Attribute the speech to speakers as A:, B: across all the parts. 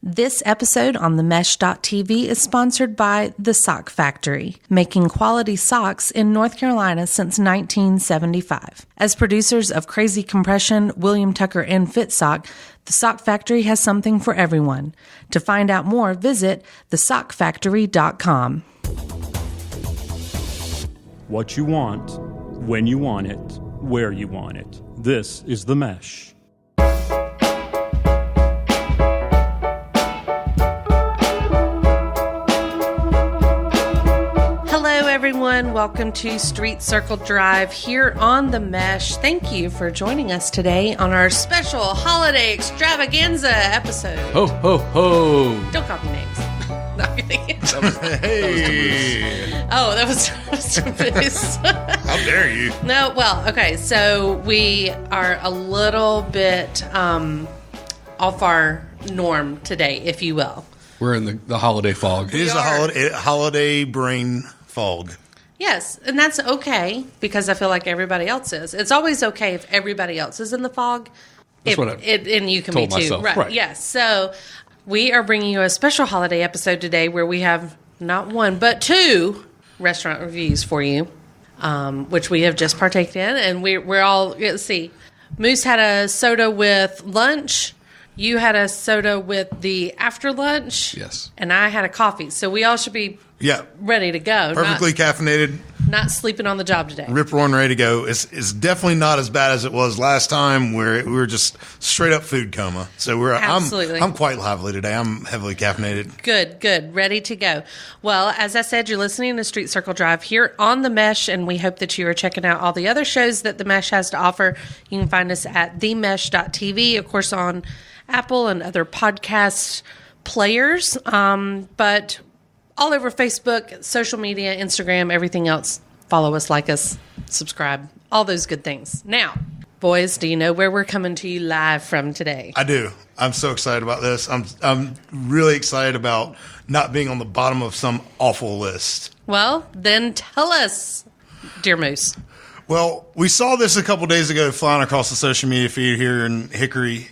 A: This episode on themesh.tv is sponsored by The Sock Factory, making quality socks in North Carolina since 1975. As producers of Crazy Compression, William Tucker, and Fit Sock, The Sock Factory has something for everyone. To find out more, visit thesockfactory.com.
B: What you want, when you want it, where you want it. This is The Mesh.
A: Hello, everyone. Welcome to Street Circle Drive here on The Mesh. Thank you for joining us today on our special holiday extravaganza episode.
C: Ho, ho, ho.
A: Don't call me names. No, I'm kidding.
C: Hey.
A: Oh, that was Bruce.
C: How dare you?
A: No, well, okay. So we are a little bit off our norm today, if you will.
C: We're in the holiday fog.
D: It is a holiday brain fog.
A: Yes, and that's okay because I feel like everybody else is. It's always okay if everybody else is in the fog.
C: That's what
A: and you can
C: told
A: be too.
C: myself.
A: Right. Yes. So we are bringing you a special holiday episode today where we have not one, but two restaurant reviews for you, which we have just partaken in. And we're all, let's see, Moose had a soda with lunch. You had a soda with the after lunch.
C: Yes.
A: And I had a coffee. So we all should be ready to go.
D: Perfectly caffeinated.
A: Not sleeping on the job today.
D: Rip roaring, ready to go. It's definitely not as bad as it was last time where we were just straight up food coma. So
A: Absolutely.
D: I'm quite lively today. I'm heavily caffeinated.
A: Good. Ready to go. Well, as I said, you're listening to Street Circle Drive here on The Mesh, and we hope that you are checking out all the other shows that The Mesh has to offer. You can find us at themesh.tv, of course, on Apple and other podcast players, but all over Facebook, social media, Instagram, everything else. Follow us, like us, subscribe, all those good things. Now, boys, do you know where we're coming to you live from today?
D: I do. I'm so excited about this. I'm really excited about not being on the bottom of some awful list.
A: Well, then tell us, dear Moose.
D: Well, we saw this a couple days ago flying across the social media feed here in Hickory.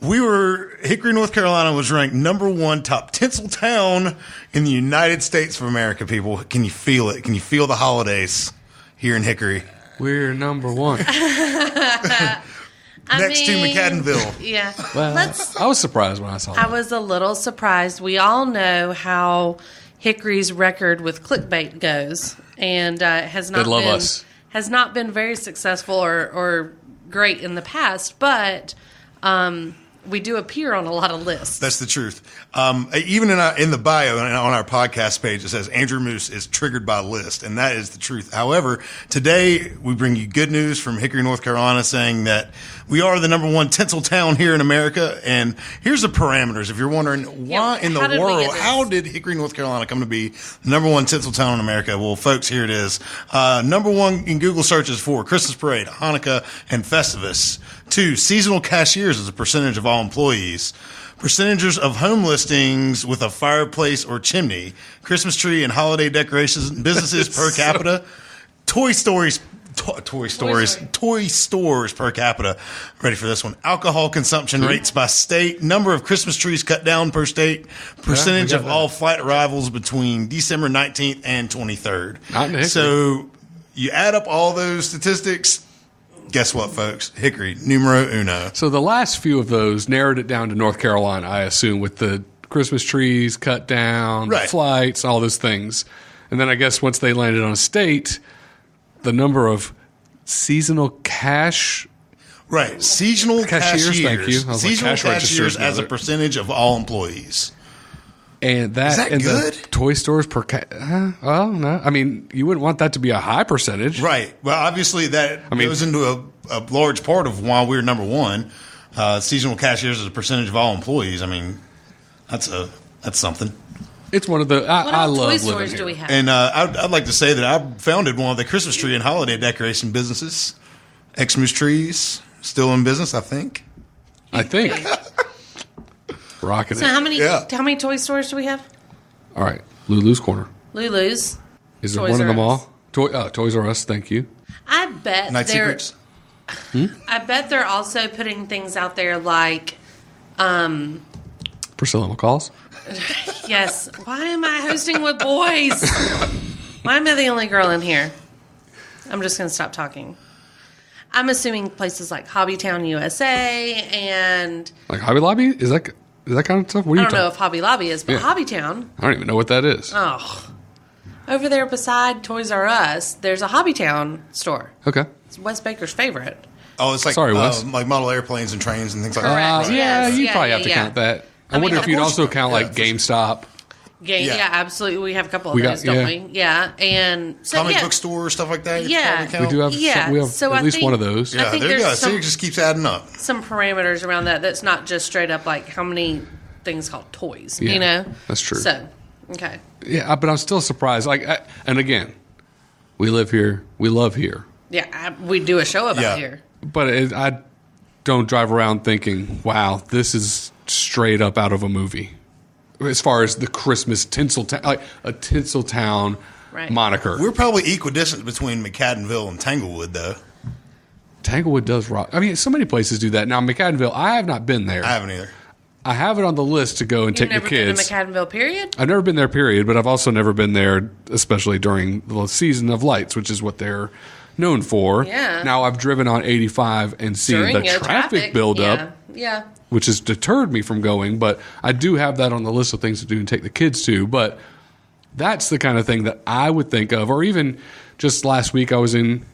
D: Hickory, North Carolina was ranked number one top tinsel town in the United States of America, people. Can you feel it? Can you feel the holidays here in Hickory?
C: We're number one.
D: Next to McAdenville.
A: Yeah.
C: Well, I was surprised when I saw that.
A: I was a little surprised. We all know how Hickory's record with clickbait goes, and has not been very successful or great in the past, but we do appear on a lot of lists.
D: That's the truth. Even in the bio and on our podcast page, it says Andrew Moose is triggered by list, and that is the truth. However, today we bring you good news from Hickory, North Carolina, saying that we are the number one tinsel town here in America. And here's the parameters. If you're wondering why in the world, how did Hickory, North Carolina come to be the number one tinsel town in America? Well, folks, here it is. Number one in Google searches for Christmas parade, Hanukkah, and Festivus. 2, seasonal cashiers as a percentage of all employees. Percentages of home listings with a fireplace or chimney. Christmas tree and holiday decorations and businesses per capita. Toy stores per capita. Ready for this one? Alcohol consumption rates by state. Number of Christmas trees cut down per state. Percentage of all flight arrivals between December 19th and 23rd.
C: Not in Hickory.
D: So you add up all those statistics. Guess what, folks? Hickory, numero uno.
C: So the last few of those narrowed it down to North Carolina, I assume, with the Christmas trees cut down, the flights, all those things. And then I guess once they landed on a state, the number of seasonal cash...
D: Right, seasonal cashiers.
C: Thank you.
D: Seasonal cashiers as a percentage of all employees.
C: And that,
D: is that
C: and
D: good?
C: The toy stores per well, no. I mean, you wouldn't want that to be a high percentage.
D: Right. Well, obviously that goes into a large part of why we're number one. Seasonal cashiers as a percentage of all employees. I mean, that's something.
C: It's one of the I love
A: toy
C: living
A: stores
C: here.
A: do we have?
D: And I'd like to say that I founded one of the Christmas tree and holiday decoration businesses. Xmas Trees, still in business, I think.
C: Rocking
A: so
C: it.
A: how many toy stores do we have?
C: All right, Lulu's Corner.
A: Lulu's.
C: Is there one in the mall? Toys R Us, thank you.
A: I bet
D: Night Secrets.
A: I bet they're also putting things out there like
C: Priscilla McCall's.
A: Yes. Why am I hosting with boys? Why am I the only girl in here? I'm just going to stop talking. I'm assuming places like Hobbytown, USA, and
C: Like Hobby Lobby? Is that kind of stuff? What are
A: I
C: you
A: don't know if Hobby Lobby is, but
C: Yeah.
A: Hobbytown.
C: I don't even know what that is.
A: Oh, over there beside Toys R Us, there's a Hobbytown store.
C: Okay.
A: It's Wes Baker's favorite.
D: Oh, it's like
C: Sorry, Wes.
D: like model airplanes and trains and things like
A: Correct.
D: that.
C: Yeah,
A: Yes.
C: you
A: Yeah,
C: probably
A: yeah,
C: have to
A: yeah.
C: count that. I
A: mean,
C: wonder
A: of
C: if you'd
A: course-
C: also count like
D: Yeah,
C: GameStop.
A: Yeah, absolutely. We have a couple of
C: We
A: those,
C: got-
A: don't
C: yeah.
A: we? Yeah, and so
D: Comic book store, stuff like that. you
A: Yeah.
D: probably count.
C: We do have
A: Yeah,
C: we have
A: so
C: at
A: I
C: least
A: think-
C: one of those.
A: I
D: Yeah,
A: think
D: there you
A: there's
D: go. See,
A: some-
D: it just keeps adding up.
A: some parameters around that. That's not just straight up like how many things called toys.
C: Yeah,
A: You know,
C: that's true.
A: So, okay,
C: Yeah, but I'm still surprised. And again, we live here, we love here,
A: yeah, we do a show about
D: Yeah.
A: here.
C: but I don't drive around thinking, "Wow, this is straight up out of a movie." As far as the Christmas Tinseltown, like a Tinseltown
A: Right.
C: moniker,
D: We're probably equidistant between McAdenville and Tanglewood, though.
C: Tanglewood does rock. I mean, so many places do that. Now, McAdenville, I have not been there.
D: I haven't either.
C: I have it on the list to go and
A: You've
C: take the
A: never been
C: kids.
A: to McAdenville, period.
C: I've never been there, period, but I've also never been there, especially during the season of lights, which is what they're known for.
A: Yeah.
C: Now, I've driven on 85 and seen
A: During
C: the
A: your
C: traffic buildup,
A: Yeah.
C: which has deterred me from going, but I do have that on the list of things to do and take the kids to. But that's the kind of thing that I would think of. Or even just last week, I was in,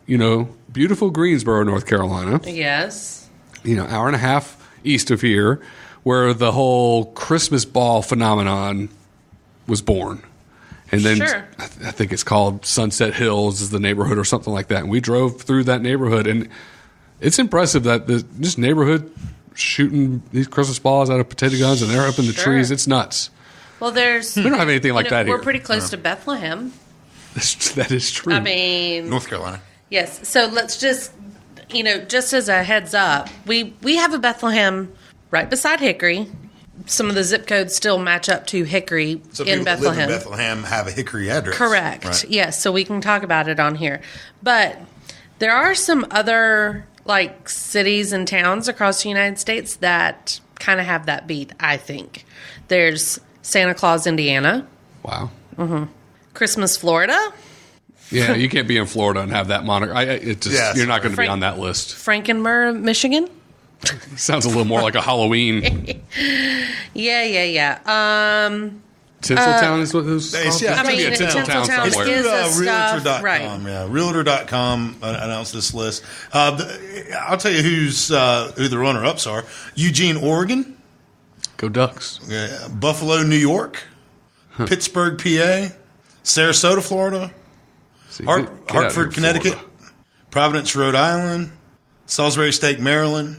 C: beautiful Greensboro, North Carolina,
A: Yes.
C: hour and a half east of here, where the whole Christmas ball phenomenon was born. And then
A: Sure.
C: I think it's called Sunset Hills is the neighborhood or something like that. And we drove through that neighborhood, and it's impressive that this neighborhood shooting these Christmas balls out of potato guns, and they're up in the
A: Sure.
C: trees. It's nuts.
A: Well, there's.
C: We don't have anything like that
A: We're
C: here.
A: pretty close to Bethlehem.
C: That is true.
A: I mean,
D: North Carolina.
A: yes. So let's just, just as a heads up, we have a Bethlehem right beside Hickory. Some of the zip codes still match up to Hickory
D: So
A: in
D: people that
A: Bethlehem.
D: live in Bethlehem have a Hickory address.
A: Correct.
D: Right.
A: Yes. So we can talk about it on here. But there are some other like cities and towns across the United States that kind of have that beat, I think. There's Santa Claus, Indiana.
C: Wow.
A: Christmas, Florida.
C: Yeah, you can't be in Florida and have that moniker.
D: Yeah,
C: you're not going to be
A: Frank-
C: on that list.
A: Frankenmuir, Michigan.
C: Sounds a little more like a Halloween.
A: Yeah.
C: Tinseltown is what those.
D: It's- yeah,
A: I
D: it's
A: mean,
D: gonna be a
C: Tinseltown
A: Tinseltown
C: somewhere.
A: is a stuff,
D: Realtor.com.
A: right.
D: Yeah, Realtor.com announced this list. I'll tell you who the runner-ups are. Eugene, Oregon.
C: Go Ducks.
D: Buffalo, New York. Pittsburgh, PA. Sarasota, Florida.
C: See, get out of here,
D: Hartford, Connecticut.
C: Florida.
D: Providence, Rhode Island. Salisbury State, Maryland.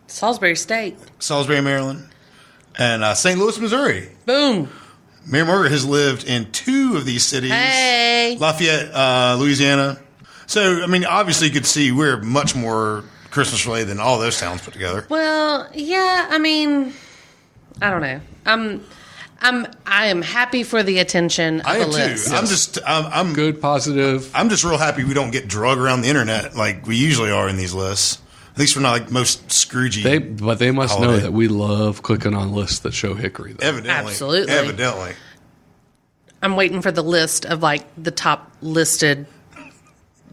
A: Salisbury State.
D: Salisbury, Maryland. And St. Louis, Missouri.
A: Boom.
D: Mary Margaret has lived in 2 of these cities.
A: Hey.
D: Lafayette, Louisiana. So, I mean, obviously you could see we're much more Christmas related than all those towns put together.
A: Well, yeah, I mean, I don't know. I am happy for the attention of
D: I
A: the
D: am
A: list.
D: too. I'm
C: Good, positive.
D: I'm just real happy we don't get drug around the internet like we usually are in these lists. At least we're not like most Scroogey.
C: But they must know
D: Holiday.
C: that we love clicking on lists that show Hickory. Though.
D: Evidently.
A: Absolutely.
D: Evidently.
A: I'm waiting for the list of like the top listed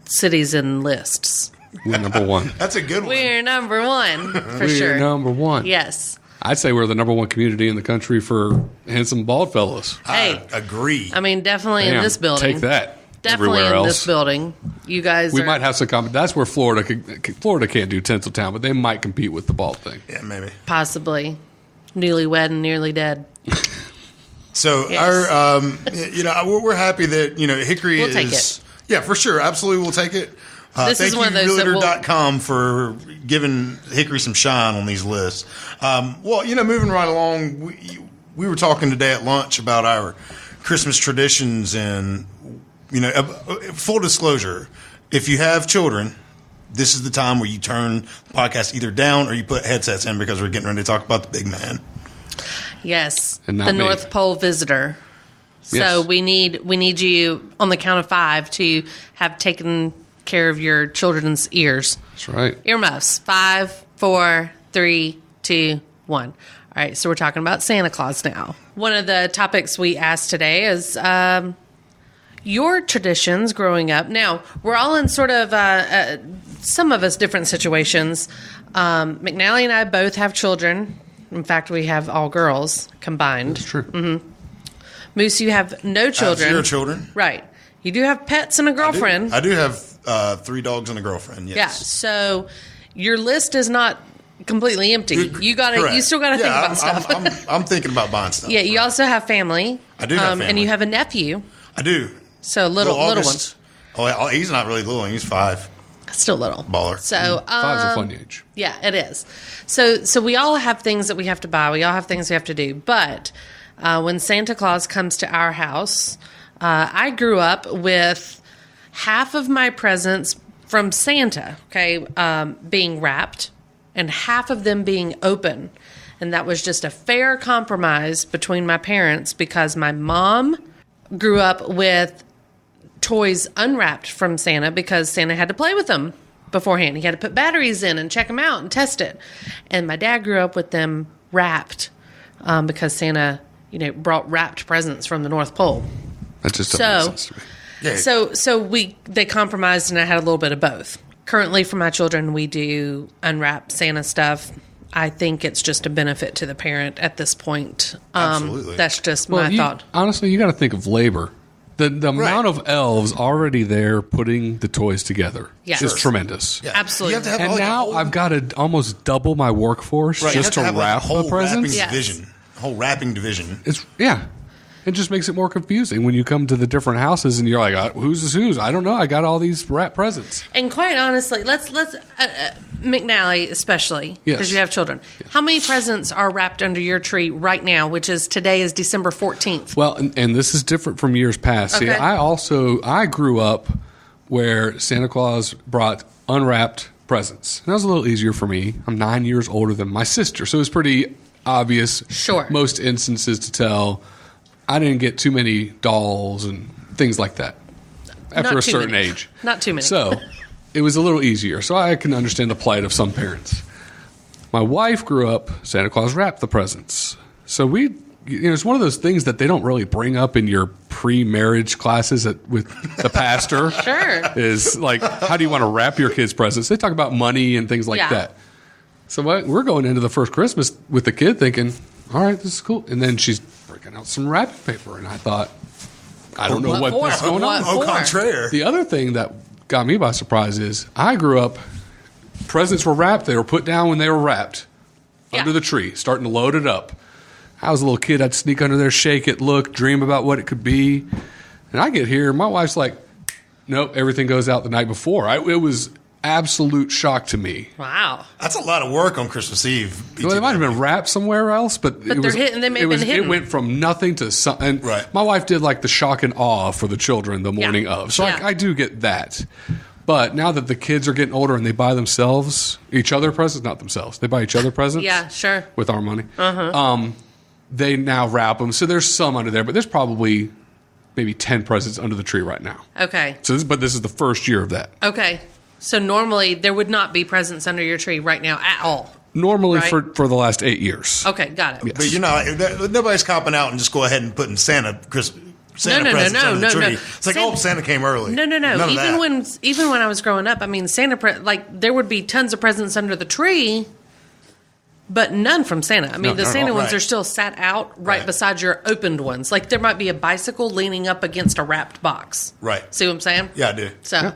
A: cities and lists.
C: We're number one.
D: That's a good one.
A: We're number one for
C: We're
A: sure.
C: number one.
A: Yes.
C: I'd say we're the number one community in the country for handsome bald fellows.
A: Hey,
D: I agree.
A: I mean, definitely in
C: Damn,
A: this building.
C: Take that.
A: Definitely
C: everywhere
A: in
C: else.
A: this building. You guys
C: We
A: are,
C: might have some That's where Florida can't do Tinseltown, but they might compete with the bald thing.
D: Yeah, maybe.
A: possibly newlywed and nearly dead.
D: So
A: Yes.
D: our, we're happy that Hickory
A: We'll
D: is.
A: take it.
D: Yeah, for sure, absolutely, we'll take it.
A: This
D: thank
A: is one of those
D: you,
A: that we'll-
D: Realtor.com, for giving Hickory some shine on these lists. Moving right along, we were talking today at lunch about our Christmas traditions, and full disclosure, if you have children, this is the time where you turn the podcast either down or you put headsets in because we're getting ready to talk about the big man.
A: Yes,
C: And not
A: the
C: me.
A: North Pole visitor. So
C: Yes.
A: we need you on the count of 5 to have taken care of your children's ears.
C: That's right.
A: Earmuffs. 5, 4, 3, 2, 1. All All right, so we're talking about Santa Claus now. One of the topics we asked today is your traditions growing up. Now, we're all in sort of, some of us, different situations. McNally and I both have children. In fact, we have all girls combined.
C: That's true.
A: Mm-hmm. Moose, you have no children.
D: I have 0 children.
A: Right. You do have pets and a girlfriend.
D: I do have 3 dogs and a girlfriend, yes.
A: Yeah, so your list is not completely empty. You still gotta think about stuff.
D: I'm thinking about buying stuff.
A: Yeah, you also have family.
D: I do have family.
A: And you have a nephew.
D: I do.
A: So little ones.
D: Oh, he's not really little. He's 5.
A: Still little.
D: Baller.
A: So
C: 5's a fun age.
A: Yeah, it is. So we all have things that we have to buy. We all have things we have to do. But when Santa Claus comes to our house, I grew up with half of my presents from Santa, being wrapped, and half of them being open. And that was just a fair compromise between my parents because my mom grew up with toys unwrapped from Santa because Santa had to play with them beforehand. He had to put batteries in and check them out and test it. And my dad grew up with them wrapped because Santa, brought wrapped presents from the North Pole.
C: That just doesn't make sense to me.
D: Yeah.
A: So they compromised, and I had a little bit of both. Currently, for my children, we do unwrap Santa stuff. I think it's just a benefit to the parent at this point.
D: Absolutely.
A: That's just my thought.
C: Honestly, you got to think of labor. The amount of elves already there putting the toys together is tremendous.
D: Yeah.
A: Absolutely.
D: You have to have
C: And now I've got to almost double my workforce just to wrap the presents.
D: Whole wrapping division.
C: It just makes it more confusing when you come to the different houses and you're like, who's is whose? I don't know. I got all these wrap presents.
A: And quite honestly, let's McNally especially, because you have children. Yes. How many presents are wrapped under your tree right now, which is today is December 14th?
C: Well, and this is different from years past.
A: Okay.
C: See, I grew up where Santa Claus brought unwrapped presents. And that was a little easier for me. I'm 9 years older than my sister, so it was pretty obvious.
A: Sure.
C: Most instances to tell. I didn't get too many dolls and things like that after a certain age.
A: Not too many.
C: So it was a little easier. So I can understand the plight of some parents. My wife grew up, Santa Claus wrapped the presents. So it's one of those things that they don't really bring up in your pre-marriage classes with the pastor.
A: Sure.
C: Is like, how do you want to wrap your kids' presents? They talk about money and things like that. So we're going into the first Christmas with the kid thinking, all right, this is cool. And then she's breaking out some wrapping paper. And I thought, I don't know what's going on.
D: Au contraire.
C: The other thing that got me by surprise is I grew up, presents were wrapped. They were put down when they were wrapped under the tree, starting to load it up. I was a little kid. I'd sneak under there, shake it, look, dream about what it could be. And I get here, my wife's like, nope, everything goes out the night before. It was absolute shock to me.
A: Wow.
D: That's a lot of work on Christmas Eve.
C: Well, they might have been wrapped somewhere else, but
A: they may have been hidden.
C: It went from nothing to something.
D: Right.
C: My wife did like the shock and awe for the children the morning of. So I do get that. But now that the kids are getting older and they buy each other presents, not themselves, they buy each other presents.
A: Yeah, sure.
C: With our money. They now wrap them. So there's some under there, but there's probably maybe 10 presents under the tree right now.
A: Okay.
C: But this is the first year of that.
A: Okay. So normally there would not be presents under your tree right now at all.
C: Normally for the last 8 years.
A: Okay, got it.
C: Yes.
D: But nobody's copping out and just go ahead and putting Santa presents under the tree. It's like, Santa came early.
A: No. Even when I was growing up, I mean, there would be tons of presents under the tree, but none from Santa. I mean, the Santa ones are still sat out right beside your opened ones. Like there might be a bicycle leaning up against a wrapped box.
D: Right.
A: See what I'm saying?
D: Yeah, I do.
A: So,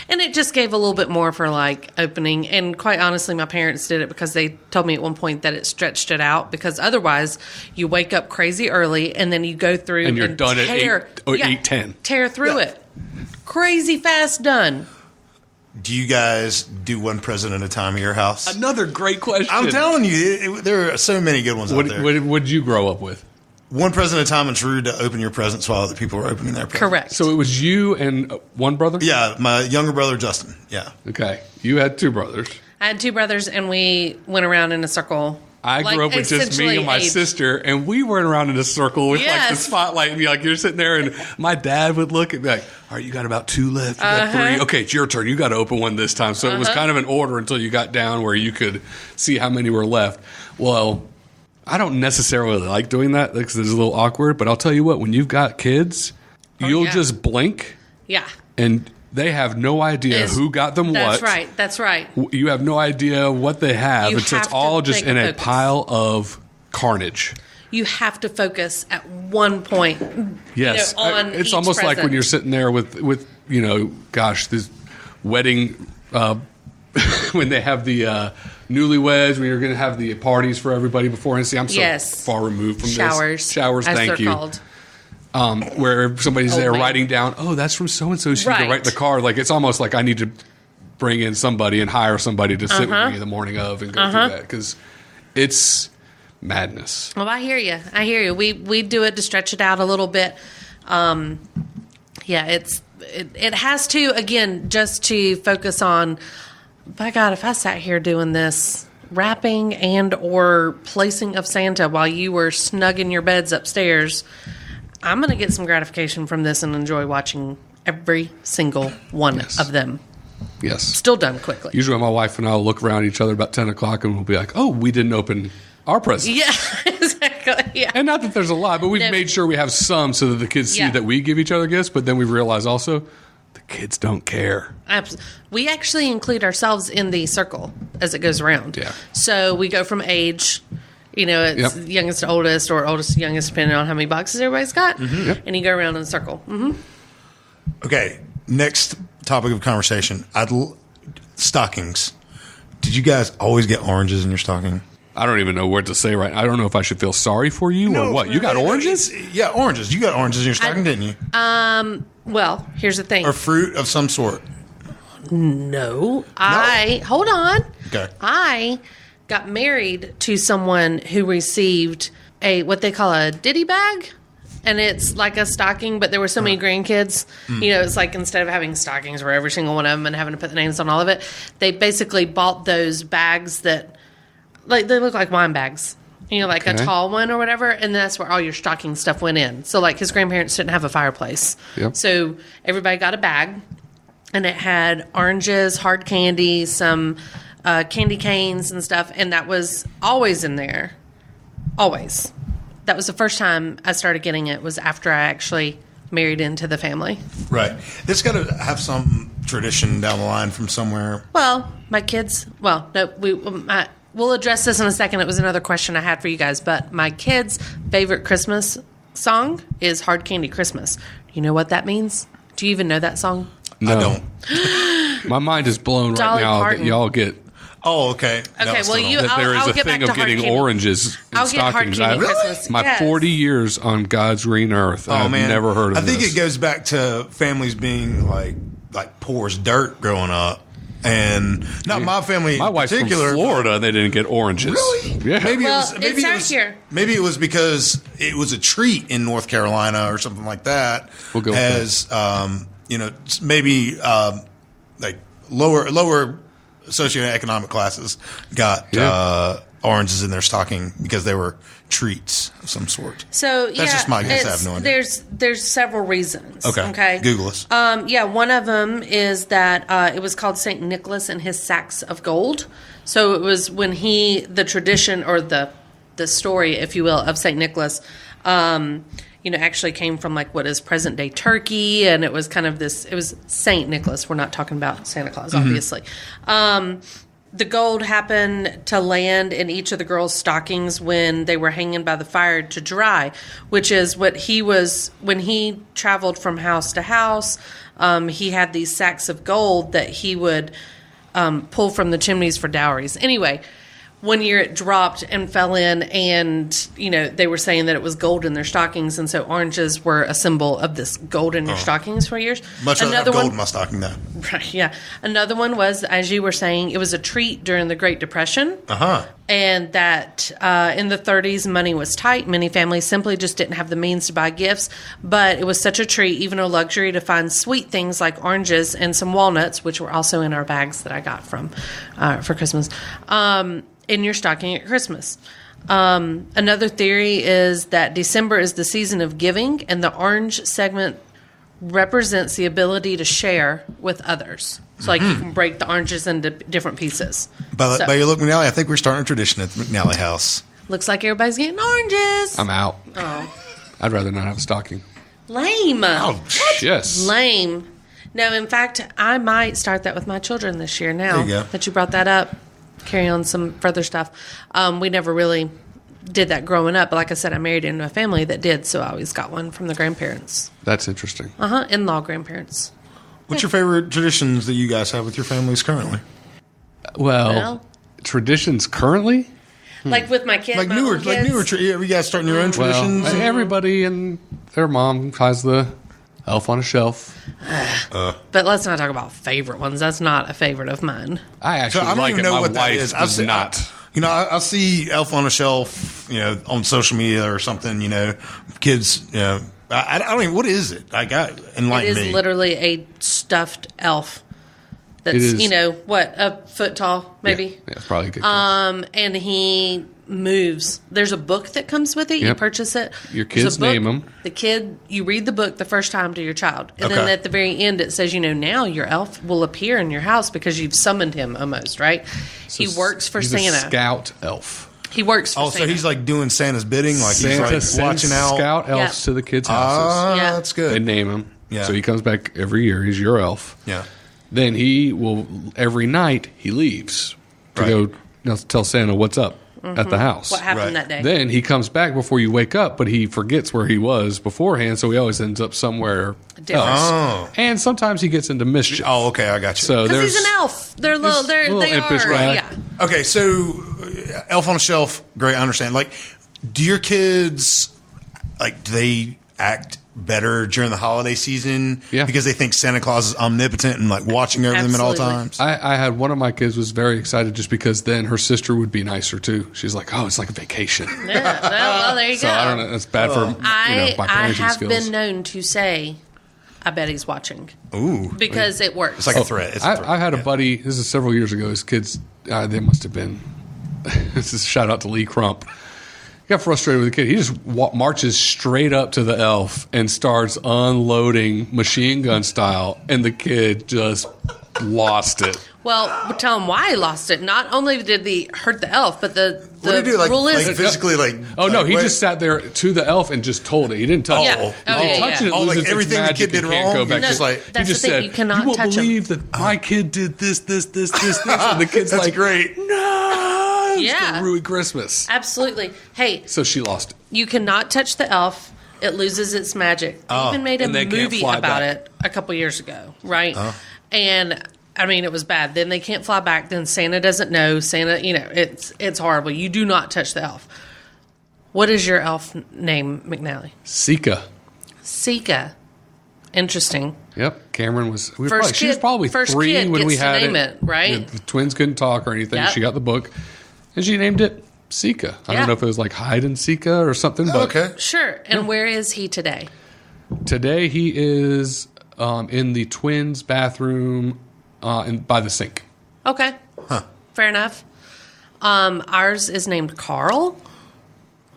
A: and it just gave a little bit more for like opening. And quite honestly, my parents did it because they told me at one point that it stretched it out because otherwise you wake up crazy early and then you go through
C: and you're done at 8:10.
A: Tear through it. Crazy fast done.
D: Do you guys do one present at a time at your house?
C: Another great question.
D: I'm telling you, there are so many good ones out there.
C: What did you grow up with?
D: One present at a time, and it's rude to open your presents while other people are opening their presents.
A: Correct.
C: So it was you and one brother?
D: Yeah, my younger brother, Justin. Yeah.
C: Okay. You had 2 brothers.
A: I had 2 brothers, and we went around in a circle.
C: I grew up with just me and my sister, and we went around in a circle with like the spotlight, and you're sitting there, and my dad would look and be like, all right, you got about 2 left. You got 3. Okay, it's your turn. You got to open one this time. So it was kind of an order until you got down where you could see how many were left. Well, I don't necessarily like doing that because it's a little awkward, but I'll tell you what, when you've got kids, you'll just blink.
A: Yeah.
C: And they have no idea who got them
A: That's
C: what.
A: right. That's right.
C: You have no idea what they have.
A: You
C: It's
A: have
C: all
A: to
C: just in a
A: focus.
C: pile of carnage.
A: You have to focus at one point.
C: Yes.
A: On
C: It's
A: each
C: almost like when
A: present.
C: you're sitting there with this wedding, when they have the newlyweds, when you're going to have the parties for everybody before. And see, I'm so far removed from
A: Showers.
C: this. Showers,
A: as
C: thank
A: they're
C: you.
A: Called.
C: Where somebody's
A: Old
C: there
A: man.
C: writing down, oh, that's from so-and-so. So you can
A: Right.
C: write the card. Like, it's almost like I need to bring in somebody and hire somebody to sit with me the morning of and go through that. Because it's madness.
A: Well, I hear you. We do it to stretch it out a little bit. It has to, again, just to focus on, by God, if I sat here doing this, wrapping and or placing of Santa while you were snug in your beds upstairs, I'm going to get some gratification from this and enjoy watching every single one of them.
C: Yes.
A: Still done quickly.
C: Usually my wife and I will look around each other about 10 o'clock and we'll be like, oh, we didn't open our presents.
A: Yeah, exactly. Yeah.
C: And not that there's a lot, but we've made sure we have some so that the kids see that we give each other gifts, but then we realize also the kids don't care.
A: We actually include ourselves in the circle as it goes around.
C: Yeah.
A: So we go from age, it's youngest to oldest or oldest to youngest, depending on how many boxes everybody's got. Mm-hmm. And you go around in a circle. Mm-hmm.
D: Okay, next topic of conversation. Stockings. Did you guys always get oranges in your stocking?
C: I don't even know what to say right now. I don't know if I should feel sorry for you or what. You got oranges?
D: Yeah, oranges. You got oranges in your stocking, didn't you?
A: Well, here's the thing.
D: Or fruit of some sort.
A: No. Hold on.
D: Okay.
A: I got married to someone who received what they call a ditty bag. And it's like a stocking, but there were so many grandkids. It's like instead of having stockings for every single one of them and having to put the names on all of it, they basically bought those bags that, like, they look like wine bags. Like a tall one or whatever, and that's where all your stocking stuff went in. So, like, his grandparents didn't have a fireplace.
C: Yep.
A: So everybody got a bag, and it had oranges, hard candy, some candy canes and stuff, and that was always in there. Always. That was the first time I started getting it, was after I actually married into the family.
D: Right. This got to have some tradition down the line from somewhere.
A: Well, my kids, no, we'll address this in a second. It was another question I had for you guys, but my kids' favorite Christmas song is Hard Candy Christmas. You know what that means? Do you even know that song?
C: No.
D: I don't.
C: My mind is blown
A: Dolly
C: right now
A: Parton.
C: that y'all get
D: Oh, okay.
A: Okay,
D: No,
A: well,
D: still
A: you-
D: don't.
C: that there is
A: I'll
C: a
A: get
C: thing
A: back
C: of
A: to hard
C: getting
A: candy.
C: oranges in
A: I'll get hard
C: stockings.
A: candy
C: I've-
A: Christmas.
C: My
A: Yes.
C: 40 years on God's green earth,
D: Oh,
C: I've
D: man.
C: never heard of
D: I think
C: this.
D: it goes back to families being like poor as dirt growing up. And not my family
C: My
D: in
C: wife's
D: particular.
C: from Florida, and they didn't get oranges.
D: Really?
C: Yeah.
D: Maybe
A: Well,
D: it was. Maybe
A: it's
D: it
A: out
D: was.
A: here.
D: Maybe it was because it was a treat in North Carolina or something like that.
C: We'll go with
D: as maybe like lower socioeconomic classes got oranges in their stocking because they were treats of some sort.
A: So
D: That's just my guess. I have no idea.
A: There's several reasons.
D: Okay. Google us.
A: One of them is that it was called Saint Nicholas and his sacks of gold. So it was when the tradition or the story, if you will, of Saint Nicholas, actually came from like what is present day Turkey, and it was kind of this. It was Saint Nicholas. We're not talking about Santa Claus, obviously. The gold happened to land in each of the girls' stockings when they were hanging by the fire to dry, which is what he was when he traveled from house to house. He had these sacks of gold that he would pull from the chimneys for dowries. Anyway, one year it dropped and fell in, and they were saying that it was gold in their stockings, and so oranges were a symbol of this gold in your stockings for years.
D: Much rather have gold in my stocking now.
A: Right, yeah. Another one was, as you were saying, it was a treat during the Great Depression. And that in the 30s, money was tight. Many families simply just didn't have the means to buy gifts. But it was such a treat, even a luxury, to find sweet things like oranges and some walnuts, which were also in our bags that I got for Christmas, in your stocking at Christmas. Another theory is that December is the season of giving, and the orange segment represents the ability to share with others. So, like, you can break the oranges into different pieces.
D: By your look, McNally, I think we're starting a tradition at the McNally house.
A: Looks like everybody's getting oranges.
C: I'm out.
A: Oh.
C: I'd rather not have a stocking.
A: Lame.
D: Oh,
C: Yes.
A: Lame. No, in fact, I might start that with my children this year now
D: There you go.
A: that you brought that up. Carry on some further stuff. We never really did that growing up. But like I said, I married into a family that did, so I always got one from the grandparents.
C: That's interesting.
A: In-law grandparents.
D: What's your favorite traditions that you guys have with your families currently?
C: Well, traditions currently?
A: Like with my kids,
D: Like
A: my
D: newer,
A: own kids.
D: you guys starting your own traditions?
C: Well, everybody and their mom has the elf on a shelf.
A: But let's not talk about favorite ones. That's not a favorite of mine.
C: I actually
D: I don't
C: like
D: even
C: it.
D: know
C: My
D: what that
C: wife
D: is.
C: does not.
D: I'll see Elf on a Shelf, on social media or something. Kids. I don't even. What is it? Enlighten
A: It is
D: me.
A: literally a stuffed elf. That's
C: It is.
A: A foot tall, maybe.
C: Yeah, it's probably a good. Guess.
A: And he moves. There's a book that comes with it. You
C: Yep.
A: purchase it.
C: Your
A: There's a
C: kids
A: book.
C: name 'em.
A: The kid, you read the book the first time to your child. And then
D: Okay.
A: at the very end, it says, now your elf will appear in your house because you've summoned him almost, right? He works for
C: he's
A: Santa.
C: A scout elf.
A: He works for
D: Oh,
A: Santa.
D: so he's like doing Santa's bidding, like
C: Santa
D: he's like
C: sends
D: watching out.
C: scout elves
A: Yeah.
C: to the kids' houses.
A: Yeah.
D: That's
C: They
D: good.
C: name him.
D: Yeah.
C: So he comes back every year. He's your elf.
D: Yeah.
C: Then he will every night he leaves to
D: Right.
C: go tell Santa what's up at the house.
A: what happened
D: Right.
A: that day.
C: Then he comes back before you wake up, but he forgets where he was beforehand, so he always ends up somewhere
A: Different.
C: else.
D: Oh.
C: And sometimes he gets into mischief.
D: Oh, okay, I got you.
C: So
A: Because
C: there's
A: he's an elf. They're little.
C: He's a little
A: They
C: impish
A: are.
C: guy.
A: Yeah.
D: Okay, so Elf on a Shelf, great, I understand. Like, do your kids, do they act better during the holiday season?
C: Yeah.
D: Because they think Santa Claus is omnipotent and watching over them at all
A: Absolutely.
D: times?
C: I had one of my kids was very excited just because then her sister would be nicer too. She's like, oh, it's like a vacation.
A: Yeah. Well, there you
C: So
A: go.
C: I don't know. That's bad for my
A: I
C: parenting
A: have
C: skills.
A: been known to say, I bet he's watching.
D: Ooh.
A: Because it works.
D: It's like a threat. It's a threat.
C: I had a
D: Yeah.
C: buddy. This is several years ago. His kids, they must have been. This is a shout out to Lee Crump. He got frustrated with the kid. He just marches straight up to the elf and starts unloading machine gun style, and the kid just lost it.
A: Well, tell him why he lost it. Not only did he hurt the elf, but the
D: What do you do?
A: rule is
D: Physically,
C: Oh no, he
D: what-
C: just sat there to the elf and just told it. He didn't touch
A: Yeah.
C: it.
A: Oh,
C: If you
A: yeah,
C: touch
A: yeah.
C: it, it
D: Oh, like
C: loses its
D: everything the
C: magic
D: kid did
C: and can't
D: wrong?
C: go back.
A: No,
C: Just like
A: that's
C: he just
A: the thing.
C: said,
A: You cannot
C: won't
A: touch 'em."
C: believe that my kid did this, and the kid's
D: That's
C: like,
D: great.
C: no, it's
A: Yeah.
C: gonna ruin Christmas.
A: Absolutely. Hey,
C: So she lost it.
A: you cannot touch the elf. It loses its magic. They even made a
C: and they can't
A: movie
C: fly
A: about
C: back.
A: it a couple years ago, right? And I mean, it was bad. Then they can't fly back. Then Santa doesn't know. Santa, it's horrible. You do not touch the elf. What is your elf name, McNally?
C: Sika.
A: Sika. Interesting.
C: Yep, Cameron was.
A: First
C: She was
A: kid-
C: probably
A: first
C: 3
A: kid
C: when we
A: gets to
C: had
A: name it, right?
C: The twins couldn't talk or anything.
A: Yep.
C: She got the book, and she named it Sika. I
A: Yeah.
C: don't know if it was like hide and Sika or something. But
D: Okay.
A: Sure. And where is he today?
C: today he is in the twins' bathroom by the sink.
A: Okay. Fair enough. Ours is named Carl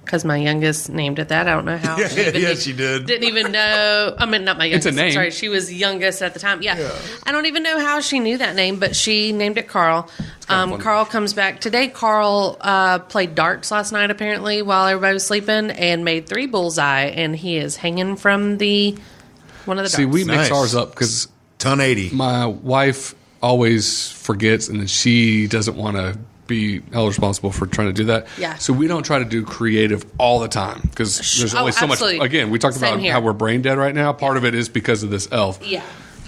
A: because my youngest named it that. I don't know how.
D: Yeah,
A: She even
D: yeah, she did.
A: Didn't even know. I mean, not my youngest.
C: It's a name.
A: Sorry, she was youngest at the time. Yeah. I don't even know how she knew that name, but she named it Carl.
C: funny.
A: Carl comes back today. Carl played darts last night apparently while everybody was sleeping and made 3 bullseye, and he is hanging from one of the darts.
C: See, we mix
D: Nice.
C: ours up because
D: Ton 80.
C: my wife always forgets, and then she doesn't want to be held responsible for trying to do that.
A: Yeah.
C: So we don't try to do creative all the time because there's only so much.
A: absolutely.
C: Again, we talked
A: Same
C: about
A: here.
C: how we're brain dead right now. Part of it is because of this elf.
A: Yeah.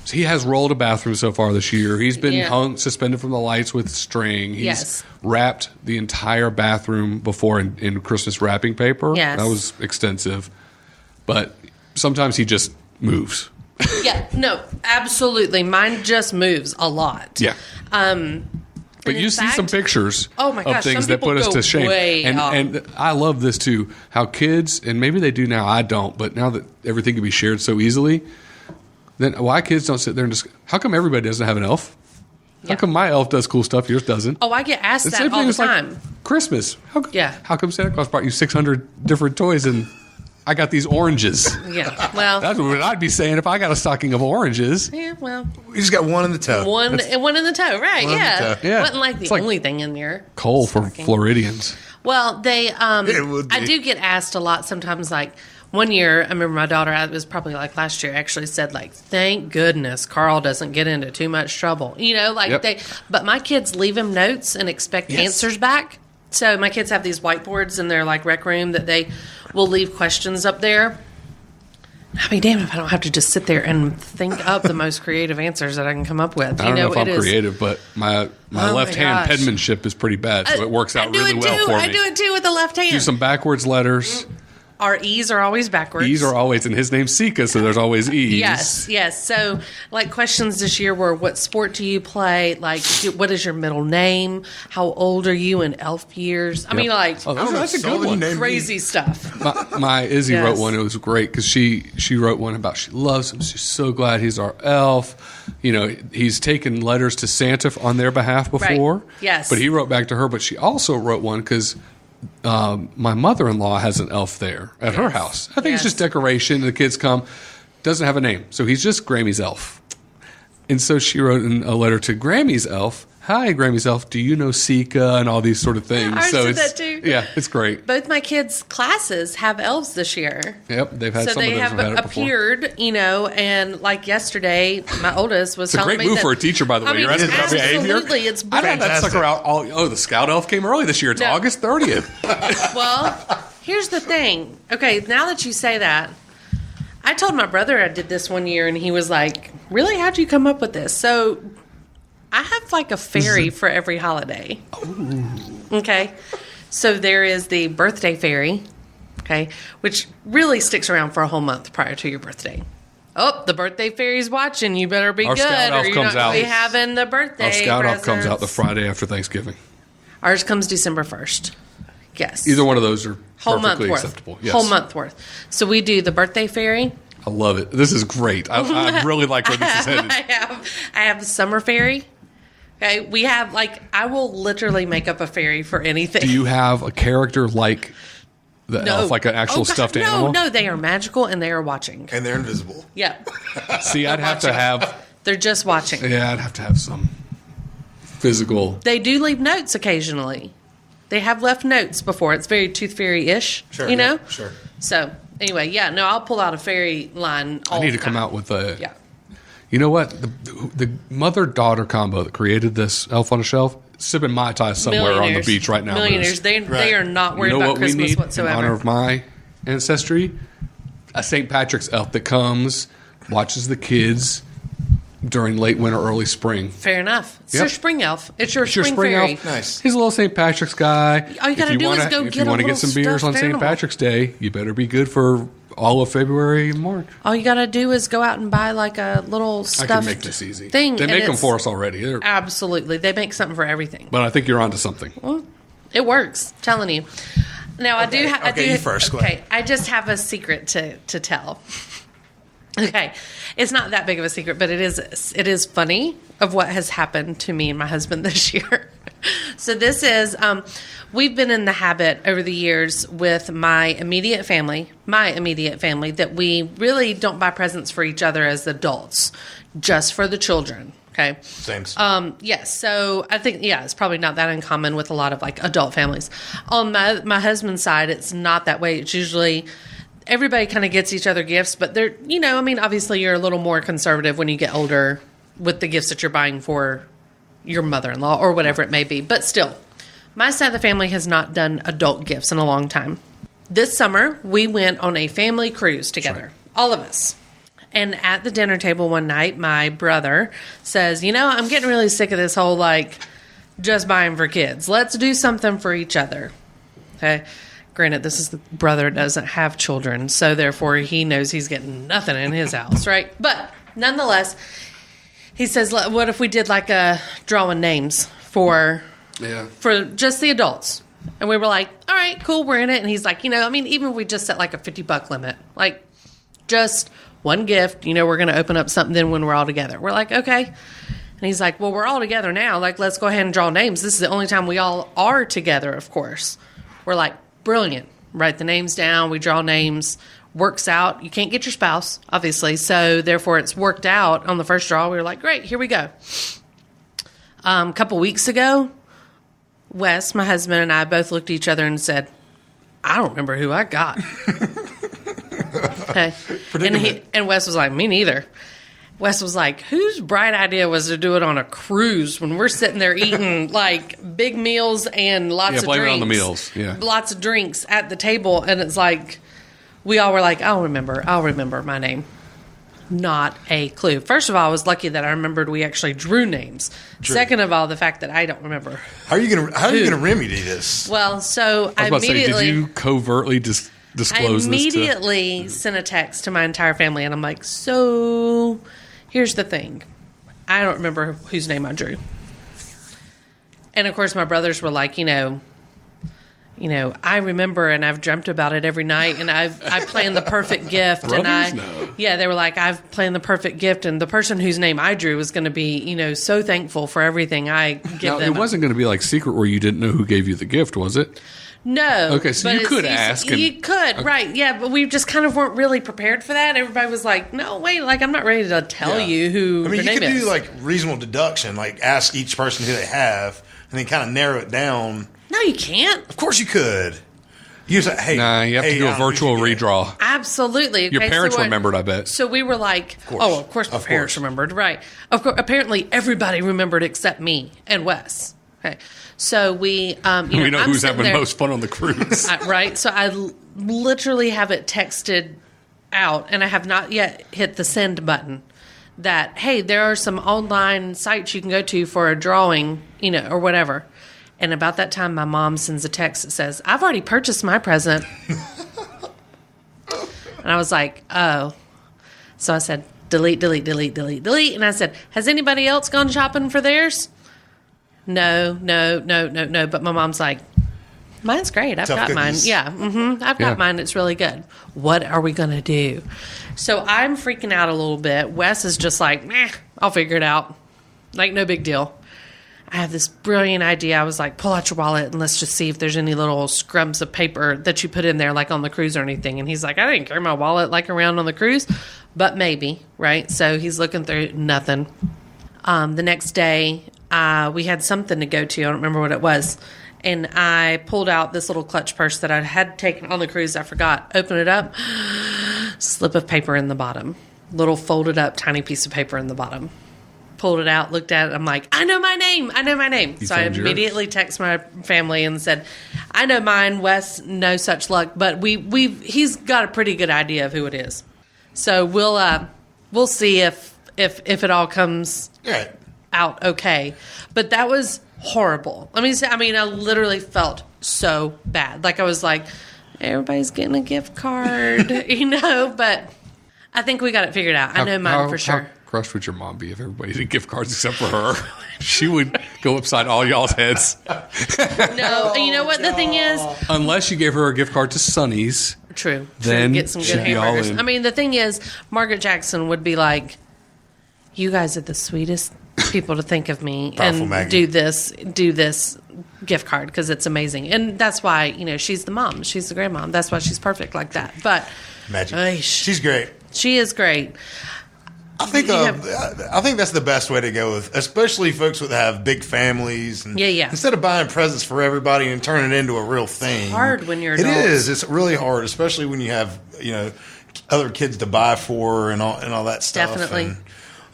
C: So he has rolled a bathroom so far this year. He's been
A: Yeah.
C: hung, suspended from the lights with string. He's
A: Yes.
C: wrapped the entire bathroom before in Christmas wrapping paper.
A: Yes.
C: That was extensive. But sometimes he just moves.
A: Yeah. No, absolutely. Mine just moves a lot.
C: Yeah. But
A: in
C: you see
A: fact-
C: some pictures
A: Oh my gosh,
C: of things
A: some
C: that put
A: people
C: us
A: go
C: to shame.
A: way up.
C: And I love this too, how kids, and maybe they do now, I don't, but now that everything can be shared so easily, then why kids don't sit there and just, how come everybody doesn't have an elf?
A: Yeah.
C: How come my elf does cool stuff, yours doesn't?
A: Oh, I get asked
C: The
A: that
C: same
A: all
C: thing
A: the
C: is like
A: time.
C: Christmas.
A: Yeah.
C: How come Santa Claus brought you 600 different toys and I got these oranges?
A: Yeah. Well,
C: That's what I'd be saying if I got a stocking of oranges.
A: yeah, well,
D: You just got one in the toe.
A: one in the toe, right?
D: One in the
A: Yeah.
D: toe.
C: Yeah.
A: Wasn't like the
C: It's like
A: only thing in there.
C: Coal for
A: Stocking.
C: Floridians.
A: Well, they,
D: It would be.
A: I do get asked a lot sometimes, like, one year, I remember my daughter, it was probably like last year, actually said, like, thank goodness Carl doesn't get into too much trouble. You know, like but my kids leave him notes and expect answers back. So my kids have these whiteboards in their, like, rec room that they will leave questions up there. I'd be damned if I don't have to just sit there and think up the most creative answers that I can come up with.
C: I don't know if I'm creative, but my left hand penmanship is pretty bad, so it works out really well for me.
A: I do it too with the left hand.
C: Do some backwards letters.
A: Our E's are always backwards.
C: E's are always, and his name's Sika, so there's always E's.
A: Yes. So, like, questions this year were, what sport do you play? Like, what is your middle name? How old are you in elf years? I mean, like,
C: that's a good one.
A: Crazy stuff.
C: My Izzy wrote one. It was great because she wrote one about she loves him. She's so glad he's our elf. You know, he's taken letters to Santa on their behalf before.
A: Right. Yes.
C: But he wrote back to her. But she also wrote one because my mother-in-law has an elf there at her house. I think it's just decoration. The kids come. Doesn't have a name. So he's just Grammy's elf. And so she wrote in a letter to Grammy's elf. Hi, Grammy's elf. Do you know Sika and all these sort of things?
A: I
C: so
A: did that too.
C: Yeah, it's great.
A: Both my kids' classes have elves this year.
C: Yep, they've had
A: so
C: some of those.
A: So they have appeared, you know, and like yesterday, my oldest was telling me
C: it's a great move for a teacher, by the way.
A: You're asking about behavior. Absolutely, it's
C: I had that sucker out. The Scout Elf came early this year. It's August 30th.
A: Well, here's the thing. Okay, now that you say that, I told my brother I did this one year, and he was like, "Really? How'd you come up with this?" So I have like a fairy for every holiday. Ooh. Okay. So there is the birthday fairy, okay, which really sticks around for a whole month prior to your birthday. Oh, the birthday fairy's watching. You better be good, or you're not going to be having the birthday
C: Our Scout
A: presents.
C: Elf comes out the Friday after Thanksgiving.
A: Ours comes December 1st. Yes.
C: Either one of those are
A: whole
C: perfectly
A: month
C: acceptable.
A: Worth.
C: Yes.
A: Whole month worth. So we do the birthday fairy.
C: I love it. This is great. I really like where this is headed.
A: I have the summer fairy. Okay, we have, like, I will literally make up a fairy for anything.
C: Do you have a character like the elf, like an actual stuffed animal?
A: No, they are magical and they are watching.
D: And they're invisible.
A: Yeah.
C: See, I'd have to have...
A: They're just watching.
C: Yeah, I'd have to have some physical...
A: They do leave notes occasionally. They have left notes before. It's very Tooth Fairy-ish,
D: sure,
A: you know?
D: Yeah, sure.
A: So, anyway, I'll pull out a fairy line all
C: I need to
A: the
C: come
A: time.
C: out with a...
A: Yeah.
C: You know what? The mother-daughter combo that created this Elf on a Shelf, sipping Mai Tai somewhere on the beach right now.
A: Millionaires. They are not worried about Christmas
C: we need
A: whatsoever.
C: In honor of my ancestry? A St. Patrick's elf that comes, watches the kids during late winter, early spring.
A: Fair enough. It's your spring elf. It's your spring
C: fairy.
A: elf.
D: Nice.
C: He's a little St. Patrick's guy.
A: All you got to do is go
C: If
A: get
C: you want to get some beers on St. Patrick's Day, you better be good for all of February and March.
A: All you got to do is go out and buy like a little stuffed
C: I can make this easy.
A: thing.
C: They make them for us already.
A: Absolutely. They make something for everything.
C: But I think you're onto something.
A: Well, it works. I'm telling you. Now, I do.
D: You first. Go ahead.
A: I just have a secret to tell. Okay, it's not that big of a secret, but it is funny of what has happened to me and my husband this year. So this is, we've been in the habit over the years with my immediate family, that we really don't buy presents for each other as adults, just for the children. Okay.
D: Same.
A: Yes. So I think, it's probably not that uncommon with a lot of like adult families. On my husband's side, it's not that way. It's usually everybody kind of gets each other gifts, but they're, obviously you're a little more conservative when you get older with the gifts that you're buying for your mother-in-law or whatever it may be. But still, my side of the family has not done adult gifts in a long time. This summer, we went on a family cruise together, all of us. And at the dinner table one night, my brother says, I'm getting really sick of this whole, just buying for kids. Let's do something for each other. Okay. Granted, this is the brother that doesn't have children, so therefore he knows he's getting nothing in his house, right? But nonetheless, he says, what if we did a drawing names for just the adults? And we were like, all right, cool, we're in it. And he's like, even if we just set a $50 limit, just one gift, we're going to open up something then when we're all together. We're like, okay. And he's like, well, we're all together now. Let's go ahead and draw names. This is the only time we all are together, of course. We're like, brilliant. Write the names down. We draw names. Works out. You can't get your spouse, obviously. So, therefore, it's worked out on the first draw. We were like, great, here we go. A couple weeks ago, Wes, my husband, and I both looked at each other and said, I don't remember who I got. Okay. And Wes was like, me neither. Wes was like, whose bright idea was to do it on a cruise when we're sitting there eating like big meals and lots of drinks?
C: Yeah, blame it on the meals. Yeah.
A: Lots of drinks at the table. And it's like, we all were like, I'll remember my name. Not a clue. First of all, I was lucky that I remembered we actually drew names. True. Second of all, the fact that I don't remember.
D: How are you gonna remedy this?
A: Well, so I immediately
C: did you covertly disclose
A: I immediately sent a text to my entire family, and I'm like, so here's the thing. I don't remember whose name I drew. And, of course, my brothers were like, I remember, and I've dreamt about it every night, and I planned the perfect gift. They were like, I've planned the perfect gift, and the person whose name I drew was going to be, so thankful for everything I give them.
C: It wasn't going to be like secret where you didn't know who gave you the gift, was it?
A: No.
C: Okay, so you could ask.
A: You could, right, yeah, but we just kind of weren't really prepared for that. Everybody was like, no, wait, like, I'm not ready to tell you who her name is.
D: You could do, like, reasonable deduction, like, ask each person who they have, and then kind of narrow it down.
A: No, you can't.
D: Of course you could. You say, hey.
C: Nah, you have to do a virtual redraw.
A: Absolutely. Okay,
C: your parents remembered, I bet.
A: So we were like, of course my parents remembered, right. Of course, apparently everybody remembered except me and Wes. Okay. So we,
C: we know who's having most fun on the cruise.
A: Right. So I literally have it texted out, and I have not yet hit the send button that, hey, there are some online sites you can go to for a drawing, or whatever. And about that time, my mom sends a text that says, I've already purchased my present. And I was like, oh. So I said, delete. And I said, has anybody else gone shopping for theirs? No. But my mom's like, mine's great. I've got mine. Yeah, I've got mine. It's really good. What are we going to do? So I'm freaking out a little bit. Wes is just like, I'll figure it out. Like, no big deal. I have this brilliant idea. I was like, pull out your wallet and let's just see if there's any little scrubs of paper that you put in there, like on the cruise or anything. And he's like, I didn't carry my wallet like around on the cruise, but maybe, right? So he's looking through nothing. The next day, we had something to go to. I don't remember what it was. And I pulled out this little clutch purse that I had taken on the cruise. I forgot. Open it up. Slip of paper in the bottom. Little folded up tiny piece of paper in the bottom. Pulled it out, looked at it. I'm like, I know my name. So I immediately text my family and said, I know mine. Wes, no such luck. But he's got a pretty good idea of who it is. So we'll see if it all comes out okay. But that was horrible. I mean, I literally felt so bad. Like, I was like, everybody's getting a gift card, but I think we got it figured out. I know mine for sure.
C: How crushed would your mom be if everybody did gift cards except for her? She would go upside all y'all's heads.
A: No, you know what the thing is?
C: Unless you gave her a gift card to Sonny's.
A: True.
C: Then
A: get some good hamburgers. I mean, the thing is, Margaret Jackson would be like, you guys are the sweetest people to think of me and do this gift card because it's amazing. And that's why, she's the mom. She's the grandmom. That's why she's perfect like that. But
D: magic. She's great.
A: She is great.
D: I think that's the best way to go with, especially folks that have big families. And instead of buying presents for everybody and turning it into a real thing,
A: it's hard when you're adults.
D: It is. It's really hard, especially when you have other kids to buy for and all that stuff.
A: Definitely.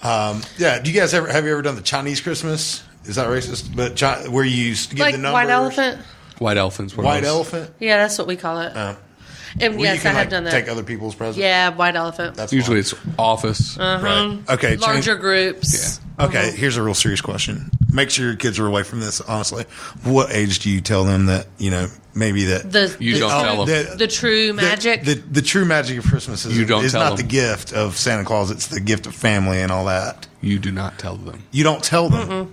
D: And, do you guys have you ever done the Chinese Christmas? Is that racist? But where you give the numbers,
A: white elephant.
C: White elephants.
D: White elephant.
A: Yeah, that's what we call it. And yes, I have done that.
D: Take other people's presents.
A: Yeah, white elephant.
C: That's usually it's office.
D: Right. Okay.
A: Larger groups.
D: Yeah. Okay. Here's a real serious question. Make sure your kids are away from this. Honestly, what age do you tell them that maybe that
C: you don't tell them
A: the true magic?
D: The true magic of Christmas is not the gift of Santa Claus. It's the gift of family and all that.
C: You do not tell them.
D: You don't tell them. Mm-mm.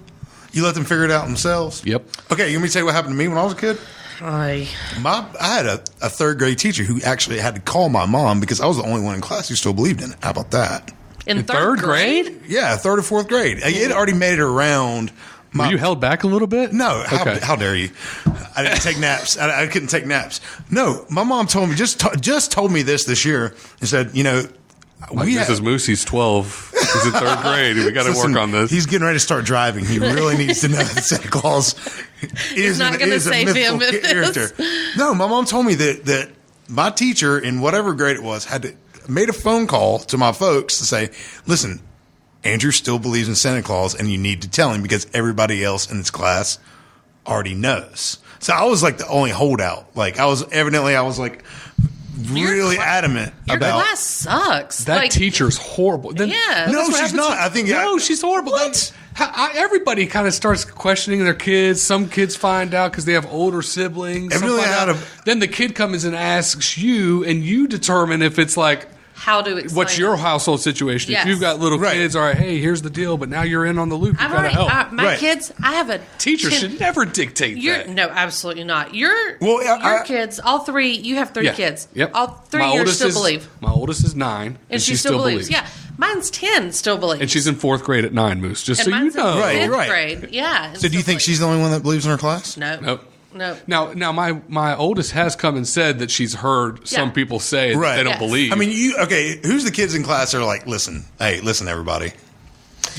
D: You let them figure it out themselves.
C: Yep.
D: Okay. You want me to tell you what happened to me when I was a kid? I had a third grade teacher who actually had to call my mom because I was the only one in class who still believed in it. How about that?
A: In third grade?
D: Yeah, third or fourth grade. It already made it around.
C: Were you held back a little bit?
D: No. How dare you? I didn't take naps. I couldn't take naps. No, my mom told me just told me this year and said,
C: this is Moosey's 12. He's in third grade. We got to work on this.
D: He's getting ready to start driving. He really needs to know that Santa Claus is
A: not going to save him in
D: character. No, my mom told me that my teacher in whatever grade it was made a phone call to my folks to say, listen, Andrew still believes in Santa Claus, and you need to tell him because everybody else in this class already knows. So I was like the only holdout. Like I was really adamant
A: your
D: about
A: class sucks.
C: That teacher's horrible.
D: No, she's not. I think
C: she's horrible. Everybody kind of starts questioning their kids. Some kids find out because they have older siblings. Then the kid comes and asks you, and you determine if it's like,
A: how to explain
C: what's your household situation?
A: Yes.
C: If you've got little kids, all right, hey, here's the deal, but now you're in on the loop. You've got to help.
A: My kids, I have a
C: teacher should never dictate that.
A: No, absolutely not. Your kids, all three, you have three kids.
C: Yep.
A: All three you still believe.
C: My oldest is 9, and she still believes.
A: Yeah. Mine's 10, still believes.
C: And she's in 4th grade at 9, Moose, just so you know.
A: Right. 5th grade, yeah.
D: So do you think she's the only one that believes in her class?
A: No.
C: Now, my oldest has come and said that she's heard some people say that they don't believe.
D: I mean, who's the kids in class that are like, listen, everybody.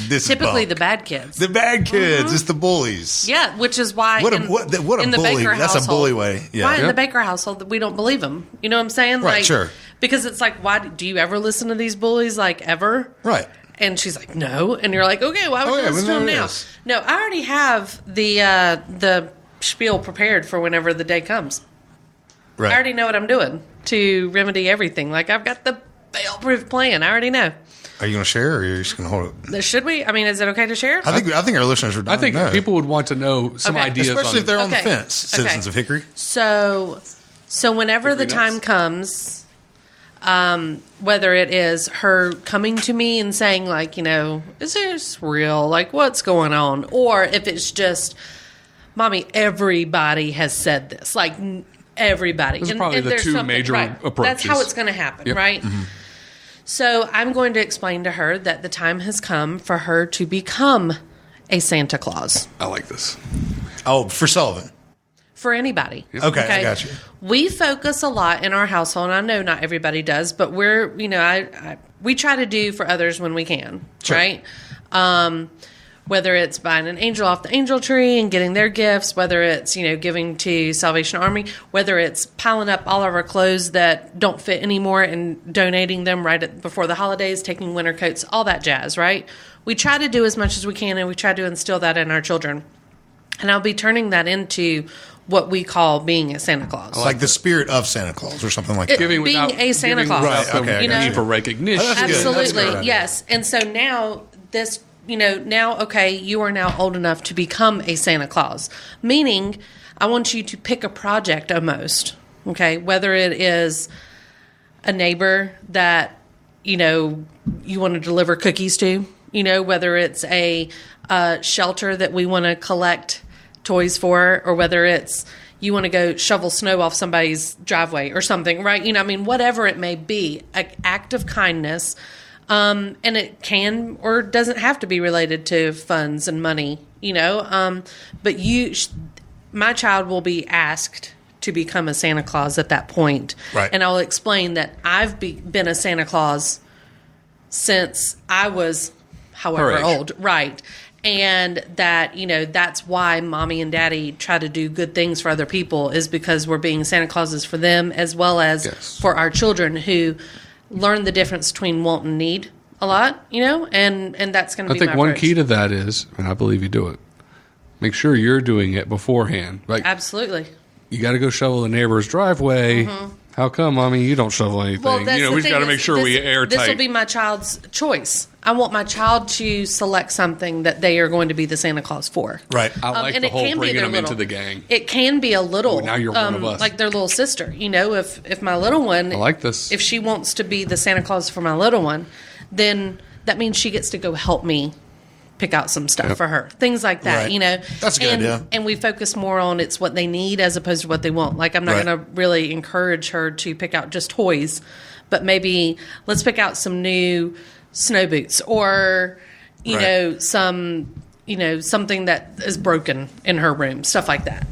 D: This
A: typically
D: is
A: the bad kids.
D: The bad kids. It's the bullies.
A: Yeah, which is why
D: what a bully. That's a bully way. Yeah.
A: Why in the Baker household we don't believe them? You know what I'm saying?
D: Right, sure.
A: Because it's like, why do you ever listen to these bullies? Like ever?
D: Right.
A: And she's like, no. And you're like, okay, why would you listen to them now? No, I already have the spiel prepared for whenever the day comes. Right. I already know what I'm doing to remedy everything. Like I've got the fail-proof plan. I already know.
D: Are you going to share, or are you just going to hold it?
A: Should we? I mean, is it okay to share?
D: I think our listeners are.
C: I think people would want to know some ideas,
D: especially if they're on the fence. Citizens of Hickory.
A: So whenever the time comes, whether it is her coming to me and saying like, is this real? Like, what's going on? Or if it's just, Mommy, everybody has said this. Like everybody.
C: Those are probably the two major approaches.
A: That's how it's going to happen, right? Mm-hmm. So I'm going to explain to her that the time has come for her to become a Santa Claus.
C: I like this.
D: Oh, for Sullivan.
A: For anybody.
D: Yep. Okay, I got you.
A: We focus a lot in our household, and I know not everybody does, but we're, we try to do for others when we can, right? Whether it's buying an angel off the angel tree and getting their gifts, whether it's, giving to Salvation Army, whether it's piling up all of our clothes that don't fit anymore and donating them before the holidays, taking winter coats, all that jazz, right? We try to do as much as we can, and we try to instill that in our children. And I'll be turning that into what we call being a Santa Claus.
D: Like the spirit of Santa Claus or something like that.
A: Being a Santa Claus.
C: Right, okay. Need for recognition.
D: Oh,
A: absolutely, yes. And so now this... you are now old enough to become a Santa Claus. Meaning, I want you to pick a project almost, okay? Whether it is a neighbor that, you want to deliver cookies to, whether it's a shelter that we want to collect toys for, or whether it's you want to go shovel snow off somebody's driveway or something, right? Whatever it may be, an act of kindness. And it can or doesn't have to be related to funds and money, but my child will be asked to become a Santa Claus at that point.
D: Right.
A: And I'll explain that I've been a Santa Claus since I was however old. Right. And that, that's why Mommy and Daddy try to do good things for other people, is because we're being Santa Clauses for them as well as for our children who learn the difference between want and need a lot, and that's going to be my approach.
C: I think one key to that is, and I believe you do it, make sure you're doing it beforehand. Like,
A: absolutely.
C: You got to go shovel the neighbor's driveway. Mm-hmm. How come, Mommy, you don't shovel anything?
A: Well,
C: we just got to make sure we airtight.
A: This will be my child's choice. I want my child to select something that they are going to be the Santa Claus for.
D: Right.
C: I like the whole bringing them into the gang.
A: It can be a little.
C: Now you're one of us.
A: Like their little sister. If my little one.
C: I like this.
A: If she wants to be the Santa Claus for my little one, then that means she gets to go help me pick out some stuff for her. Things like that,
D: right. That's a good idea.
A: And we focus more on it's what they need as opposed to what they want. Like I'm not going to really encourage her to pick out just toys, but maybe let's pick out some new snow boots or, something that is broken in her room, stuff like that.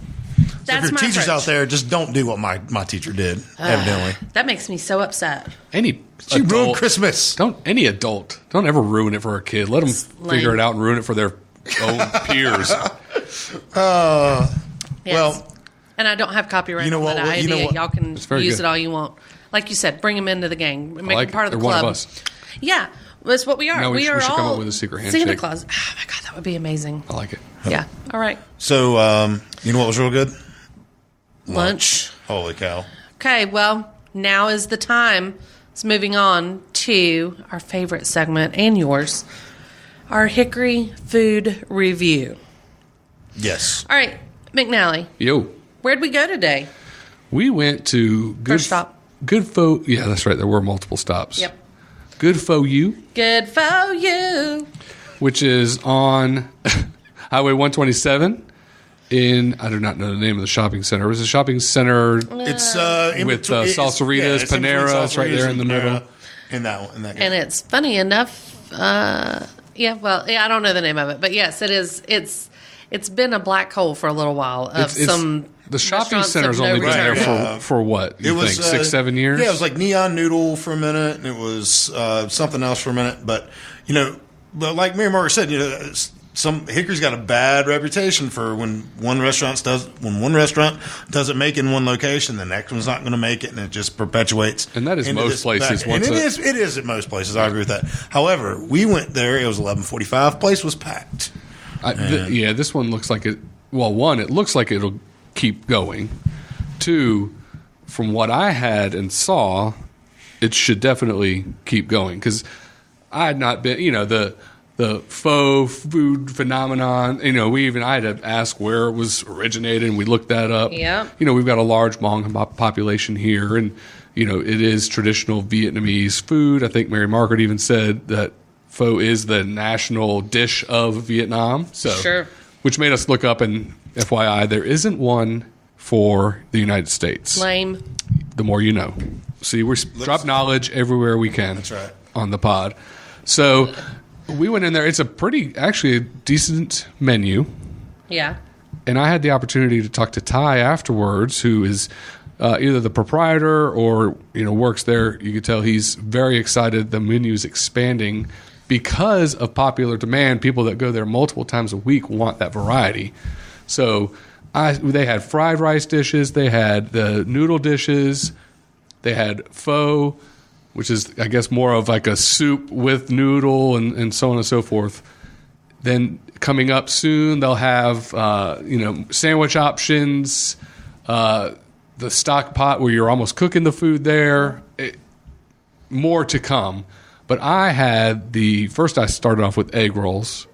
A: That's
D: if your
A: my
D: teachers
A: approach.
D: out there, just don't do what my teacher did, evidently.
A: That makes me so upset.
D: She ruined Christmas.
C: Any adult. Don't ever ruin it for a kid. Let them figure it out and ruin it for their own peers.
A: Yes.
D: Well,
A: and I don't have copyright
D: you know
A: on
D: what?
A: that
D: Well,
A: idea.
D: you know what?
A: Y'all can
C: very
A: use
C: good.
A: it all you want. Like you said, bring them into the gang. Make
C: like
A: them part of the
C: they're one
A: club.
C: of us.
A: Yeah, that's what we are.
C: No, we should
A: are
C: come
A: all
C: up with a secret
A: Santa
C: handshake.
A: Claus. Oh my God, that would be amazing.
C: I like it.
A: Yeah. All right.
D: so you know what was real good?
A: Lunch.
D: Holy cow.
A: Okay, well, now is the time. It's moving on to our favorite segment and yours, our Hickory food review.
D: Yes.
A: All right, McNally,
C: Yo.
A: where'd we go today?
C: We went to
A: First stop.
C: Yeah, that's right. There were multiple stops.
A: Yep.
C: TinselPhoYou,
A: Good for you.
C: which is on Highway 127 I do not know the name of the shopping center. It was a shopping center
D: It's
C: with Salsaritas, Panera. It's right there in the middle.
D: In that one.
A: And it's funny enough, I don't know the name of it, but yes, it is. It's been a black hole for a little while of some.
C: The shopping
A: restaurants
C: center's
A: of no
C: only been there
A: return.
C: for what? You think 6-7 years?
D: Yeah, it was like Neon Noodle for a minute, and it was something else for a minute. But but like Mary Margaret said, Hickory's got a bad reputation for when one restaurant doesn't make in one location, the next one's not going to make it, and it just perpetuates.
C: And that is most places.
D: And it is at most places. I agree with that. However, we went there. It was 11:45. Place was packed.
C: This one looks like it. Well, one, it looks like it'll keep going. Two, from what I had and saw, it should definitely keep going because I had not been. The faux food phenomenon. I had to ask where it was originated, and we looked that up.
A: Yeah.
C: We've got a large Hmong population here, and it is traditional Vietnamese food. I think Mary Margaret even said that pho is the national dish of Vietnam. So,
A: Sure.
C: Which made us look up, and FYI, there isn't one for the United States.
A: Lame.
C: The more you know. See, we drop knowledge everywhere we can.
D: That's right.
C: On the pod. So we went in there. It's actually a decent menu.
A: Yeah.
C: And I had the opportunity to talk to Ty afterwards, who is either the proprietor or works there. You could tell he's very excited. The menu is expanding because of popular demand. People that go there multiple times a week want that variety. So they had fried rice dishes. They had the noodle dishes. They had pho, which is, I guess, more of like a soup with noodle and so on and so forth. Then coming up soon, they'll have, sandwich options, the stock pot where you're almost cooking the food there. More to come. But I started off with egg rolls,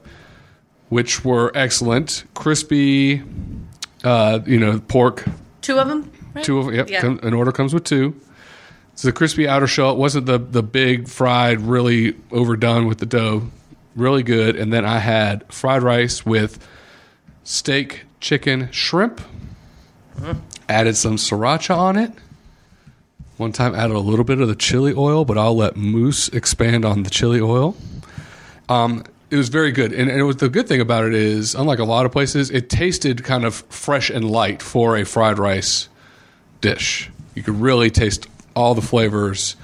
C: which were excellent. Crispy, pork.
A: 2 of them? Right?
C: 2 of them, yep.
A: Yeah.
C: An order comes with 2. It's the crispy outer shell. It wasn't the big fried, really overdone with the dough. Really good. And then I had fried rice with steak, chicken, shrimp. Added some sriracha on it. One time added a little bit of the chili oil, but I'll let Moose expand on the chili oil. It was very good. And the good thing about it is, unlike a lot of places, it tasted kind of fresh and light for a fried rice dish. You could really taste all the flavors.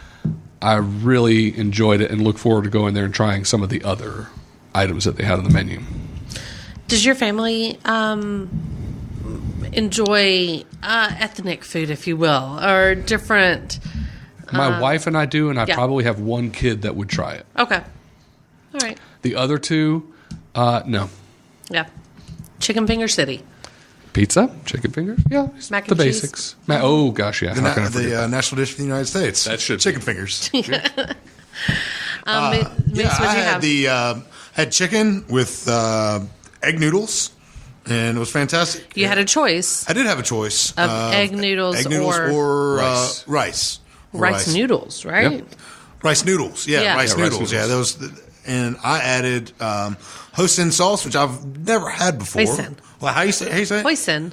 C: I really enjoyed it and look forward to going there and trying some of the other items that they had on the menu.
A: Does your family enjoy ethnic food, if you will, or different?
C: My wife and I do, and I
A: yeah.
C: probably have one kid that would try it.
A: Okay. All right.
C: The other 2, no.
A: Yeah. Chicken Finger City.
C: Pizza, chicken fingers, yeah,
A: Mac
C: the
A: and cheese?
C: basics. Oh gosh, yeah. How can I forget
D: The
C: that?
D: national dish of the United States.
C: That should
D: chicken
C: be.
D: fingers.
A: Moose, what'd you
D: I
A: have?
D: had chicken with egg noodles, and it was fantastic.
A: You had a choice.
D: I did have a choice
A: Of egg noodles
D: or
C: rice.
D: Rice.
A: Rice noodles, right?
C: Yep.
D: Rice noodles, yeah, rice
C: Yeah, rice
D: noodles, yeah. Those, and I added hoisin sauce, which I've never had before.
A: Hoisin.
D: Well, how you say it?
A: Hoisin.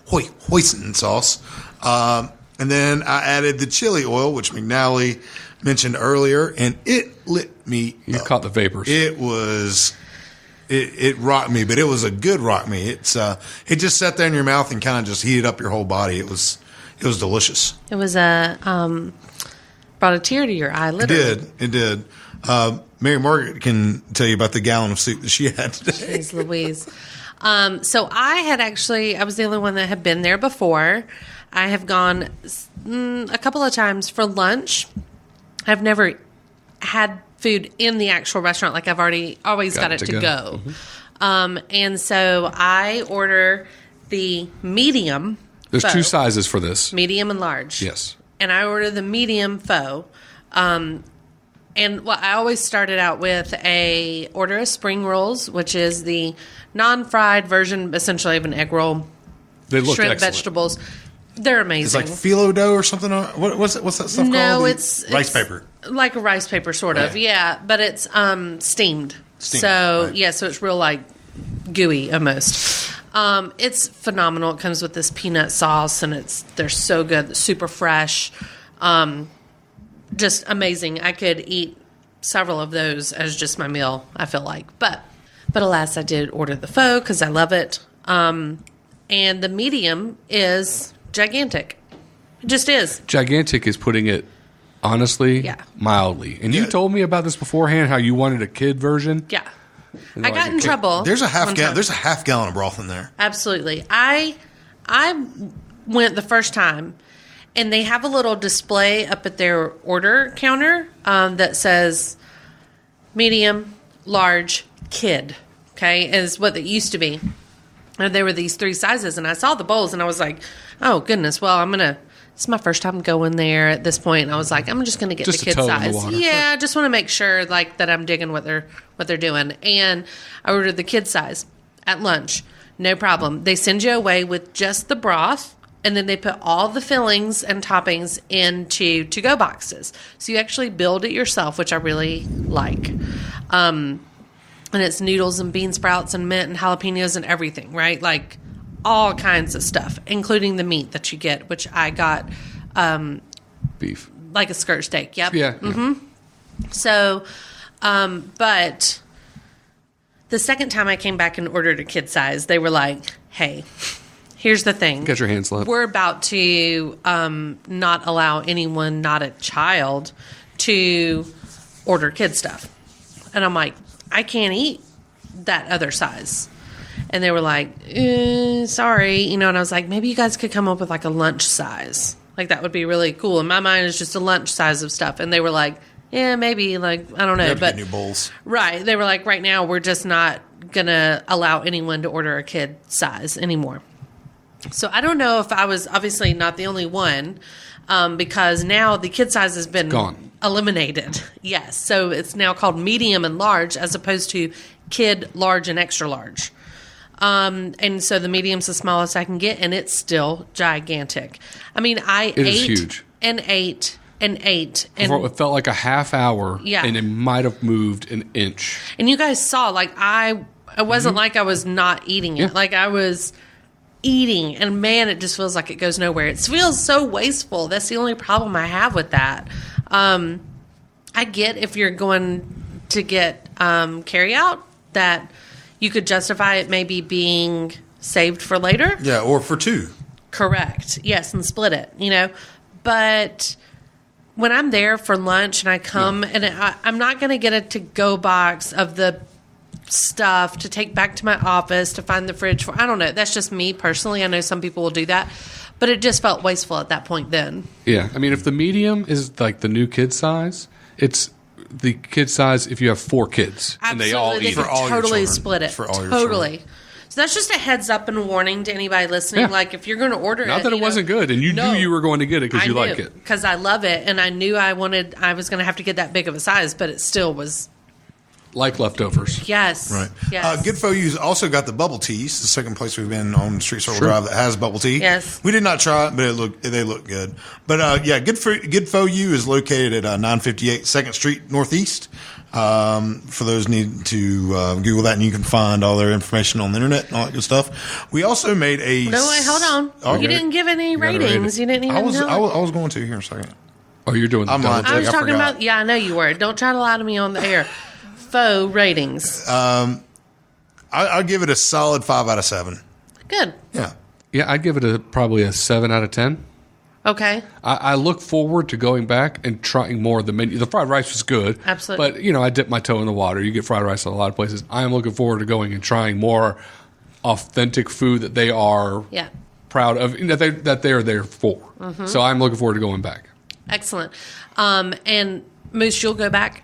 D: Hoisin sauce. And then I added the chili oil, which McNally mentioned earlier, and it lit me
C: You
D: up.
C: caught the vapors.
D: It was It rocked me, but it was a good rock me. It just sat there in your mouth and kind of just heated up your whole body. It was delicious.
A: It was brought a tear to your eye, literally.
D: It did. Mary Margaret can tell you about the gallon of soup that she had today.
A: Jeez Louise. So I was the only one that had been there before. I have gone a couple of times for lunch. I've never had food in the actual restaurant. Like I've always got it to go. Mm-hmm. And so I order the medium.
C: There's two sizes for this.
A: Medium and large.
C: Yes.
A: And I order the medium pho. And I always started out with order of spring rolls, which is the non-fried version, essentially, of an egg roll.
C: They look
A: shrimp,
C: excellent.
A: Vegetables. They're amazing.
D: It's like phyllo dough or something. What's that stuff called?
A: No, it's
D: rice paper.
A: Like a rice paper, sort of. Yeah, but it's steamed. So
D: right.
A: so it's real like gooey almost. It's phenomenal. It comes with this peanut sauce, and they're so good, super fresh, just amazing. I could eat several of those as just my meal, I feel like. But alas, I did order the pho because I love it. And the medium is gigantic. It just is.
C: Gigantic is putting it, honestly, mildly. And you told me about this beforehand, how you wanted a kid version.
A: Yeah. I got in trouble.
D: There's a half gallon of broth in there.
A: Absolutely. I went the first time, and they have a little display up at their order counter that says medium, large, kid. Okay, is what it used to be. And there were these 3 sizes, and I saw the bowls, and I was like, oh, goodness, well, it's my first time going there at this point, and I was like, I'm just going to get the kid size. Yeah, I just want to make sure like that I'm digging what they're doing. And I ordered the kid size at lunch. No problem. They send you away with just the broth, and then they put all the fillings and toppings into to-go boxes. So you actually build it yourself, which I really like. And it's noodles and bean sprouts and mint and jalapenos and everything, right? Like all kinds of stuff, including the meat that you get, which I got
C: beef.
A: Like a skirt steak. Yep.
C: Yeah.
A: Mm-hmm. So, but the second time I came back and ordered a kid size, they were like, hey, here's the thing.
C: Get your hands slapped.
A: We're about to not allow anyone, not a child, to order kid stuff. And I'm like, I can't eat that other size. And they were like, sorry. And I was like, maybe you guys could come up with like a lunch size. Like that would be really cool. In my mind, it's just a lunch size of stuff. And they were like, yeah, maybe. Like, I don't know.
D: You have to
A: but
D: get new bowls.
A: Right. They were like, right now, we're just not going to allow anyone to order a kid size anymore. So I don't know if I was obviously not the only one, because now the kid size has been eliminated. Yes. So it's now called medium and large as opposed to kid, large, and extra large. And so the medium's the smallest I can get, and it's still gigantic. I mean,
C: It is huge.
A: And ate. And
C: it felt like a half hour, and it might have moved an inch.
A: And you guys saw, like, it wasn't like I was not eating it.
C: Yeah.
A: Like, I was eating, and man, it just feels like it goes nowhere. It feels so wasteful. That's the only problem I have with that. I get if you're going to get carry out that you could justify it maybe being saved for later.
D: Yeah, or for 2.
A: Correct. Yes, and split it, But when I'm there for lunch and I come and I'm not going to get a to-go box of the stuff to take back to my office to find the fridge for. I don't know. That's just me personally. I know some people will do that, but it just felt wasteful at that point then.
C: Yeah. I mean, if the medium is like the new kid size, it's the kid size if you have 4 kids.
A: Absolutely.
C: And they all eat
D: for all your
A: totally
D: children.
A: split it.
D: For all your
A: totally. So that's just a heads up and warning to anybody listening.
C: Yeah.
A: Like, if you're going to order
C: Not that it wasn't good, and you knew you were going to get it because you like it.
A: Because I love it, and I knew I was going to have to get that big of a size, but it still was.
C: Like leftovers.
A: Yes.
D: Right.
A: Yes.
D: TinselPhoYou's also got the bubble teas. The second place we've been on Street Circle Drive that has bubble tea.
A: Yes.
D: We did not try it, but they look good. But TinselPhoYou is located at 958 2nd Street Northeast. For those need to Google that, and you can find all their information on the internet and all that good stuff. We also made a.
A: No, wait, hold on.
D: Oh,
A: you didn't give any ratings. You didn't even.
D: I was going to here in a second.
C: Oh, you're doing the double
A: I was
C: take.
A: talking about. Yeah, I know you were. Don't try to lie to me on the air. Faux ratings.
D: I'll give it a solid 5 out of 7.
A: Good.
D: Yeah.
C: Yeah, I'd give it probably a 7 out of 10.
A: Okay.
C: I look forward to going back and trying more of the menu. The fried rice was good.
A: Absolutely.
C: But, I dip my toe in the water. You get fried rice at a lot of places. I am looking forward to going and trying more authentic food that they are proud of, that they are there for. Mm-hmm. So I'm looking forward to going back.
A: Excellent. And Moose, you'll go back?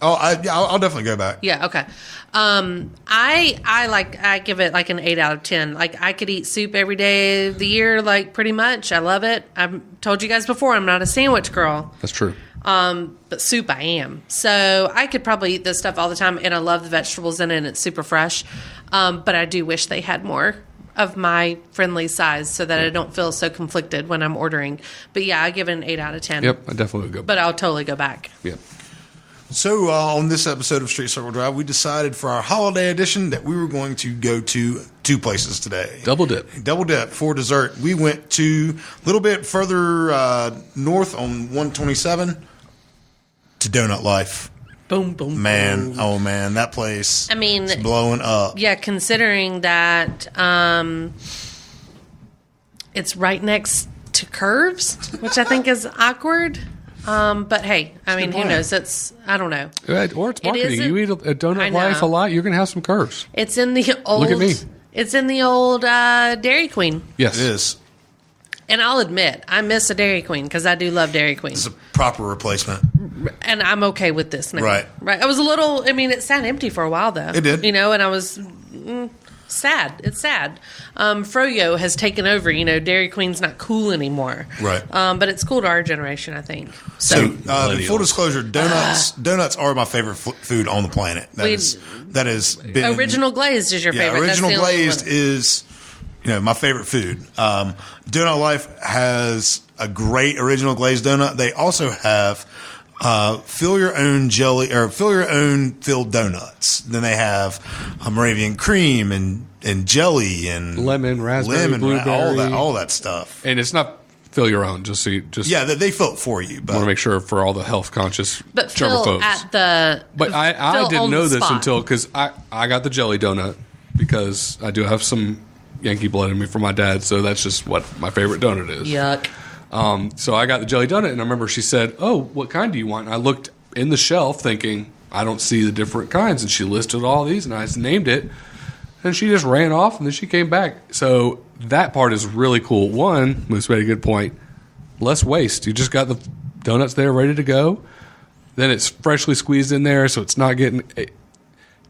D: Oh, I'll definitely go back.
A: Yeah, okay. I give it like an 8 out of 10. Like, I could eat soup every day of the year, like, pretty much. I love it. I've told you guys before, I'm not a sandwich girl.
C: That's true.
A: But soup I am. So I could probably eat this stuff all the time, and I love the vegetables in it, and it's super fresh. But I do wish they had more of my friendly size so that I don't feel so conflicted when I'm ordering. But yeah, I give it an 8 out of 10.
C: Yep, I definitely would go back.
A: But I'll totally go back.
C: Yep.
D: So on this episode of Street Circle Drive, we decided for our holiday edition that we were going to go to 2 places today.
C: Double dip
D: For dessert. We went to a little bit further north on 127 to Donut Life.
A: Boom, boom,
D: man,
A: boom.
D: Oh man, that place.
A: I mean,
D: is blowing up.
A: Yeah, considering that it's right next to Curves, which I think is awkward. But hey, I mean, who knows? I don't know.
C: Or it's marketing. You eat a Donut Life a lot, you're going to have some curves.
A: It's in the old.
C: Look at me.
A: It's in the old Dairy Queen.
C: Yes,
D: it is.
A: And I'll admit, I miss a Dairy Queen because I do love Dairy Queen.
D: It's a proper replacement.
A: And I'm okay with this now.
D: Right.
A: I was a little, it sat empty for a while, though.
D: It did.
A: And I was sad. It's sad. Froyo has taken over. Dairy Queen's not cool anymore.
D: Right.
A: But it's cool to our generation, I think.
D: So full disclosure, donuts are my favorite food on the planet. That has been...
A: Original glazed is your favorite.
D: Original glazed is... my favorite food. Donut Life has a great original glazed donut. They also have fill your own jelly or fill your own filled donuts. Then they have Moravian cream and jelly and
C: lemon, raspberry, blueberry,
D: all that stuff.
C: And it's not fill your own. Just
D: they fill it for you. But
C: want to make sure for all the health conscious germ folks. But I didn't know this until because I got the jelly donut because I do have some Yankee blood in me from my dad, so that's just what my favorite donut is.
A: Yuck.
C: So I got the jelly donut, and I remember she said, "Oh, what kind do you want?" And I looked in the shelf thinking, I don't see the different kinds, and she listed all these, and I just named it, and she just ran off, and then she came back. So that part is really cool. One, Moose made a good point, less waste. You just got the donuts there ready to go. Then it's freshly squeezed in there, so it's not getting...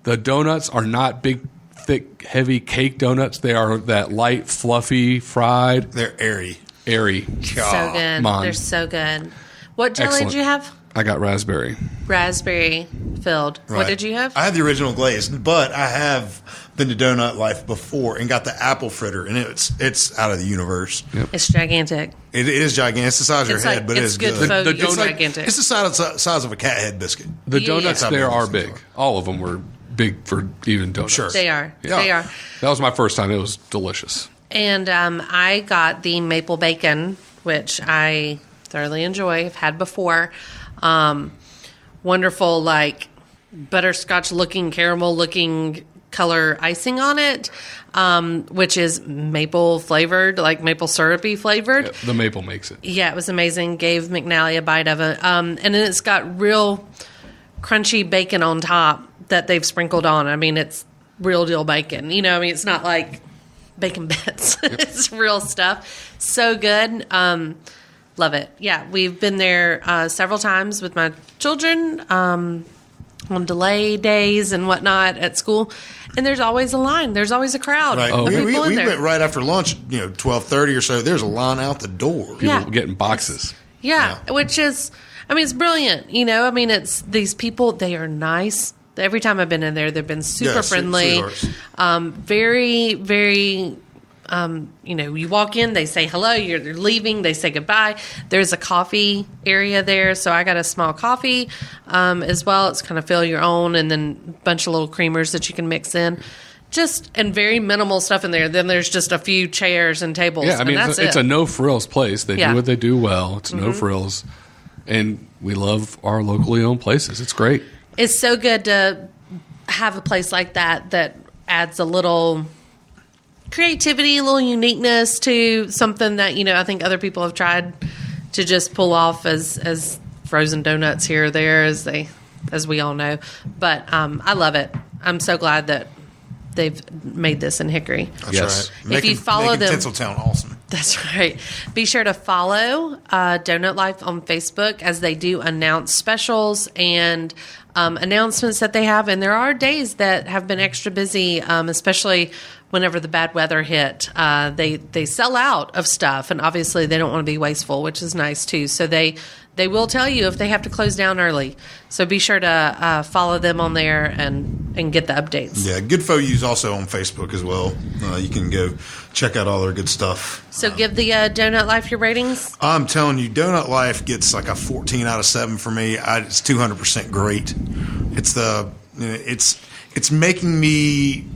C: The donuts are not big, thick, heavy cake donuts. They are that light, fluffy, fried.
D: They're airy.
A: So good. They're so good. What jelly did you have?
C: I got raspberry.
A: Raspberry filled. Right. What did you have?
D: I had the original glazed, but I have been to Donut Life before and got the apple fritter, and it's out of the universe.
C: Yep.
A: It's gigantic.
D: It is gigantic. It's the size of your head, but it's good.
A: The donut, gigantic.
D: It's the size of a cat head biscuit.
C: The donuts there are big. All of them were big for even donuts.
D: Sure.
A: They are.
D: Yeah.
A: They are.
C: That was my first time. It was delicious.
A: And I got the maple bacon, which I thoroughly enjoy. I've had before. Wonderful, like butterscotch-looking, caramel-looking color icing on it, which is maple-flavored, like maple syrupy flavored.
C: Yeah, the maple makes it.
A: Yeah, it was amazing. Gave McNally a bite of it. And then it's got real crunchy bacon on top that they've sprinkled on. It's real deal bacon. It's not like bacon bits. It's real stuff. So good. Love it. Yeah, we've been there several times with my children on delay days and whatnot at school, and there's always a line. The's always a crowd.
D: Right.
A: Of people in there.
D: Went right after lunch. 12:30 or so. There's a line out the door.
C: People getting boxes.
A: Yeah, which is, it's brilliant. It's these people. They are nice. Every time I've been in there, they've been super friendly. Very, very. You walk in, they say hello, you're leaving, they say goodbye. There's a coffee area there, so I got a small coffee as well. It's kind of fill your own, and then a bunch of little creamers that you can mix in. And very minimal stuff in there. Then there's just a few chairs and tables.
C: Yeah, it's a no frills place. They do what they do well. It's no frills, and we love our locally owned places. It's great.
A: It's so good to have a place like that adds a little creativity, a little uniqueness to something that, I think other people have tried to just pull off as frozen donuts here or there, as we all know. But I love it. I'm so glad that they've made this in Hickory.
D: That's right.
A: If you follow them,
D: Tinseltown awesome.
A: That's right. Be sure to follow Donut Life on Facebook, as they do announce specials and announcements that they have. And there are days that have been extra busy, especially whenever the bad weather hit. They sell out of stuff, and obviously they don't want to be wasteful, which is nice too. So they will tell you if they have to close down early. So be sure to follow them on there and get the updates.
D: Yeah, StreetCircleDrive also on Facebook as well. You can go check out all their good stuff.
A: So give the Donut Life your ratings.
D: I'm telling you, Donut Life gets like a 14 out of 7 for me. It's 200% great. It's making me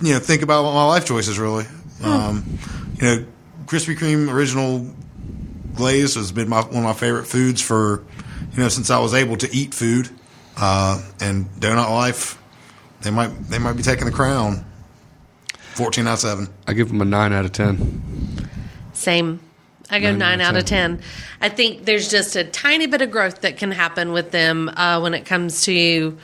D: think about my life choices really. Krispy Kreme original glaze has been one of my favorite foods for since I was able to eat food. And Donut Life, they might be taking the crown. 14 out of 7.
C: I give them a 9 out of 10.
A: Same. I go 9 out of 10. I think there's just a tiny bit of growth that can happen with them when it comes to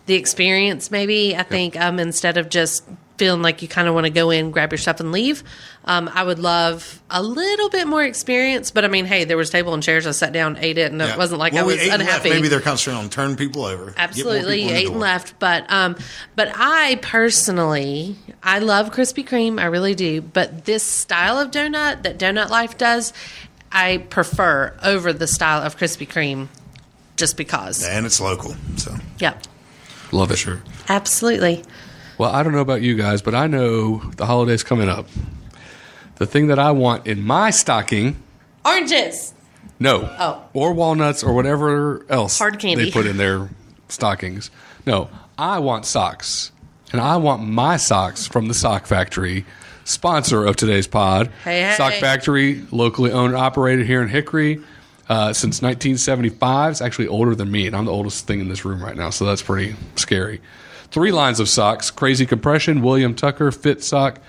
A: the experience, maybe. I think instead of just feeling like you kind of want to go in, grab your stuff, and leave, I would love a little bit more experience. But, I mean, hey, there was table and chairs. I sat down, ate it, and it wasn't like I was unhappy.
D: Maybe they're concentrating on turning people over.
A: Absolutely. You ate and left. But I personally, I love Krispy Kreme. I really do. But this style of donut that Donut Life does, I prefer over the style of Krispy Kreme just because.
D: And it's local. So
A: yeah.
C: Love it. Sure.
A: Absolutely.
C: Well, I don't know about you guys, but I know the holiday's coming up. The thing that I want in my stocking...
A: Oranges!
C: No.
A: Oh.
C: Or walnuts or whatever else
A: hard candy
C: they put in their stockings. No, I want socks. And I want my socks from the Sock Factory, sponsor of today's pod.
A: Hey.
C: Sock Factory, locally owned and operated here in Hickory since 1975. It's actually older than me, and I'm the oldest thing in this room right now, so that's pretty scary. 3 lines of socks: Crazy Compression, William Tucker, Fit Sock.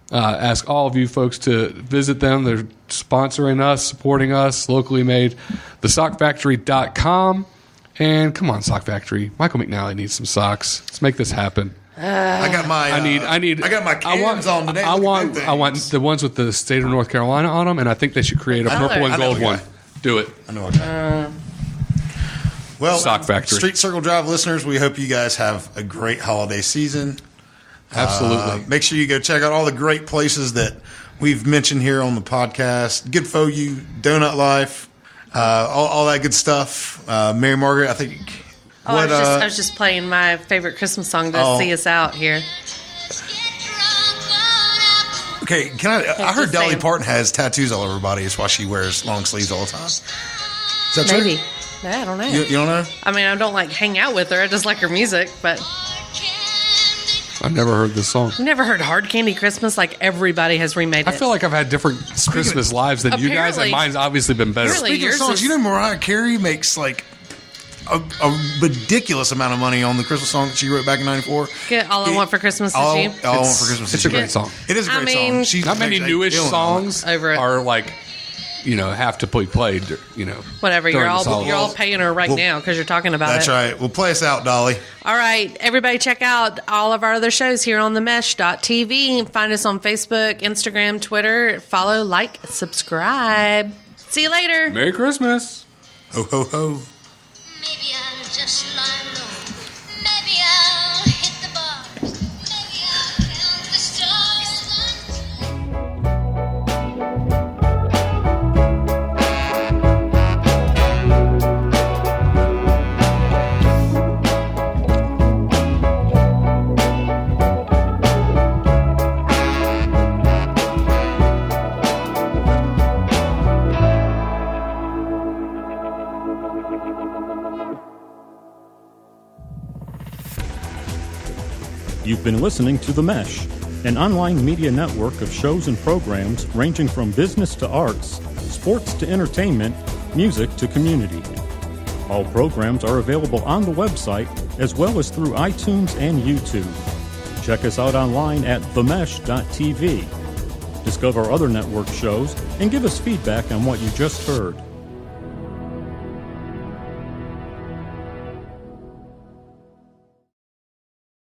C: Ask all of you folks to visit them. They're sponsoring us, supporting us, locally made. TheSockFactory.com. And come on, Sock Factory. Michael McNally needs some socks. Let's make this happen.
D: I got my. I got my cans on today.
C: I want the ones with the state of North Carolina on them, and I think they should create a purple and gold one. Do it.
D: I know. Well,
C: Sock Factory.
D: Street Circle Drive listeners, we hope you guys have a great holiday season.
C: Absolutely.
D: Make sure you go check out all the great places that we've mentioned here on the podcast. StreetCircleDrive, Donut Life, all that good stuff. Mary Margaret, I think.
A: I was just playing my favorite Christmas song to see us out here.
D: Okay, I heard Dolly Parton has tattoos all over her body. That's why she wears long sleeves all the time. Is that true?
A: Maybe. I don't know.
D: You don't know?
A: I mean, I don't hang out with her. I just like her music, but
C: I've never heard this song.
A: I've never heard Hard Candy Christmas. Like everybody has remade it.
C: I feel like I've had different Christmas lives than you guys, and mine's obviously been better.
D: Speaking of songs, you know Mariah Carey makes like a ridiculous amount of money on the Christmas song that she wrote back in '94.
A: All I Want for Christmas Is You.
D: All I Want for Christmas Is You.
C: It's a great song.
D: It is a great song.
C: She's not many newish songs
A: over it.
C: Are like, have to be played.
A: Whatever. You're all paying her now because you're talking about
D: that's
A: it.
D: That's right. Well, play us out, Dolly.
A: All right, everybody, check out all of our other shows here on themesh.tv. Find us on Facebook, Instagram, Twitter. Follow, like, subscribe. See you later.
C: Merry Christmas.
D: Ho ho ho.
E: Maybe I'll just lie low. Maybe I'll hit the bars. Maybe I'll count the
B: You've been listening to The Mesh, an online media network of shows and programs ranging from business to arts, sports to entertainment, music to community. All programs are available on the website as well as through iTunes and YouTube. Check us out online at themesh.tv. Discover other network shows and give us feedback on what you just heard.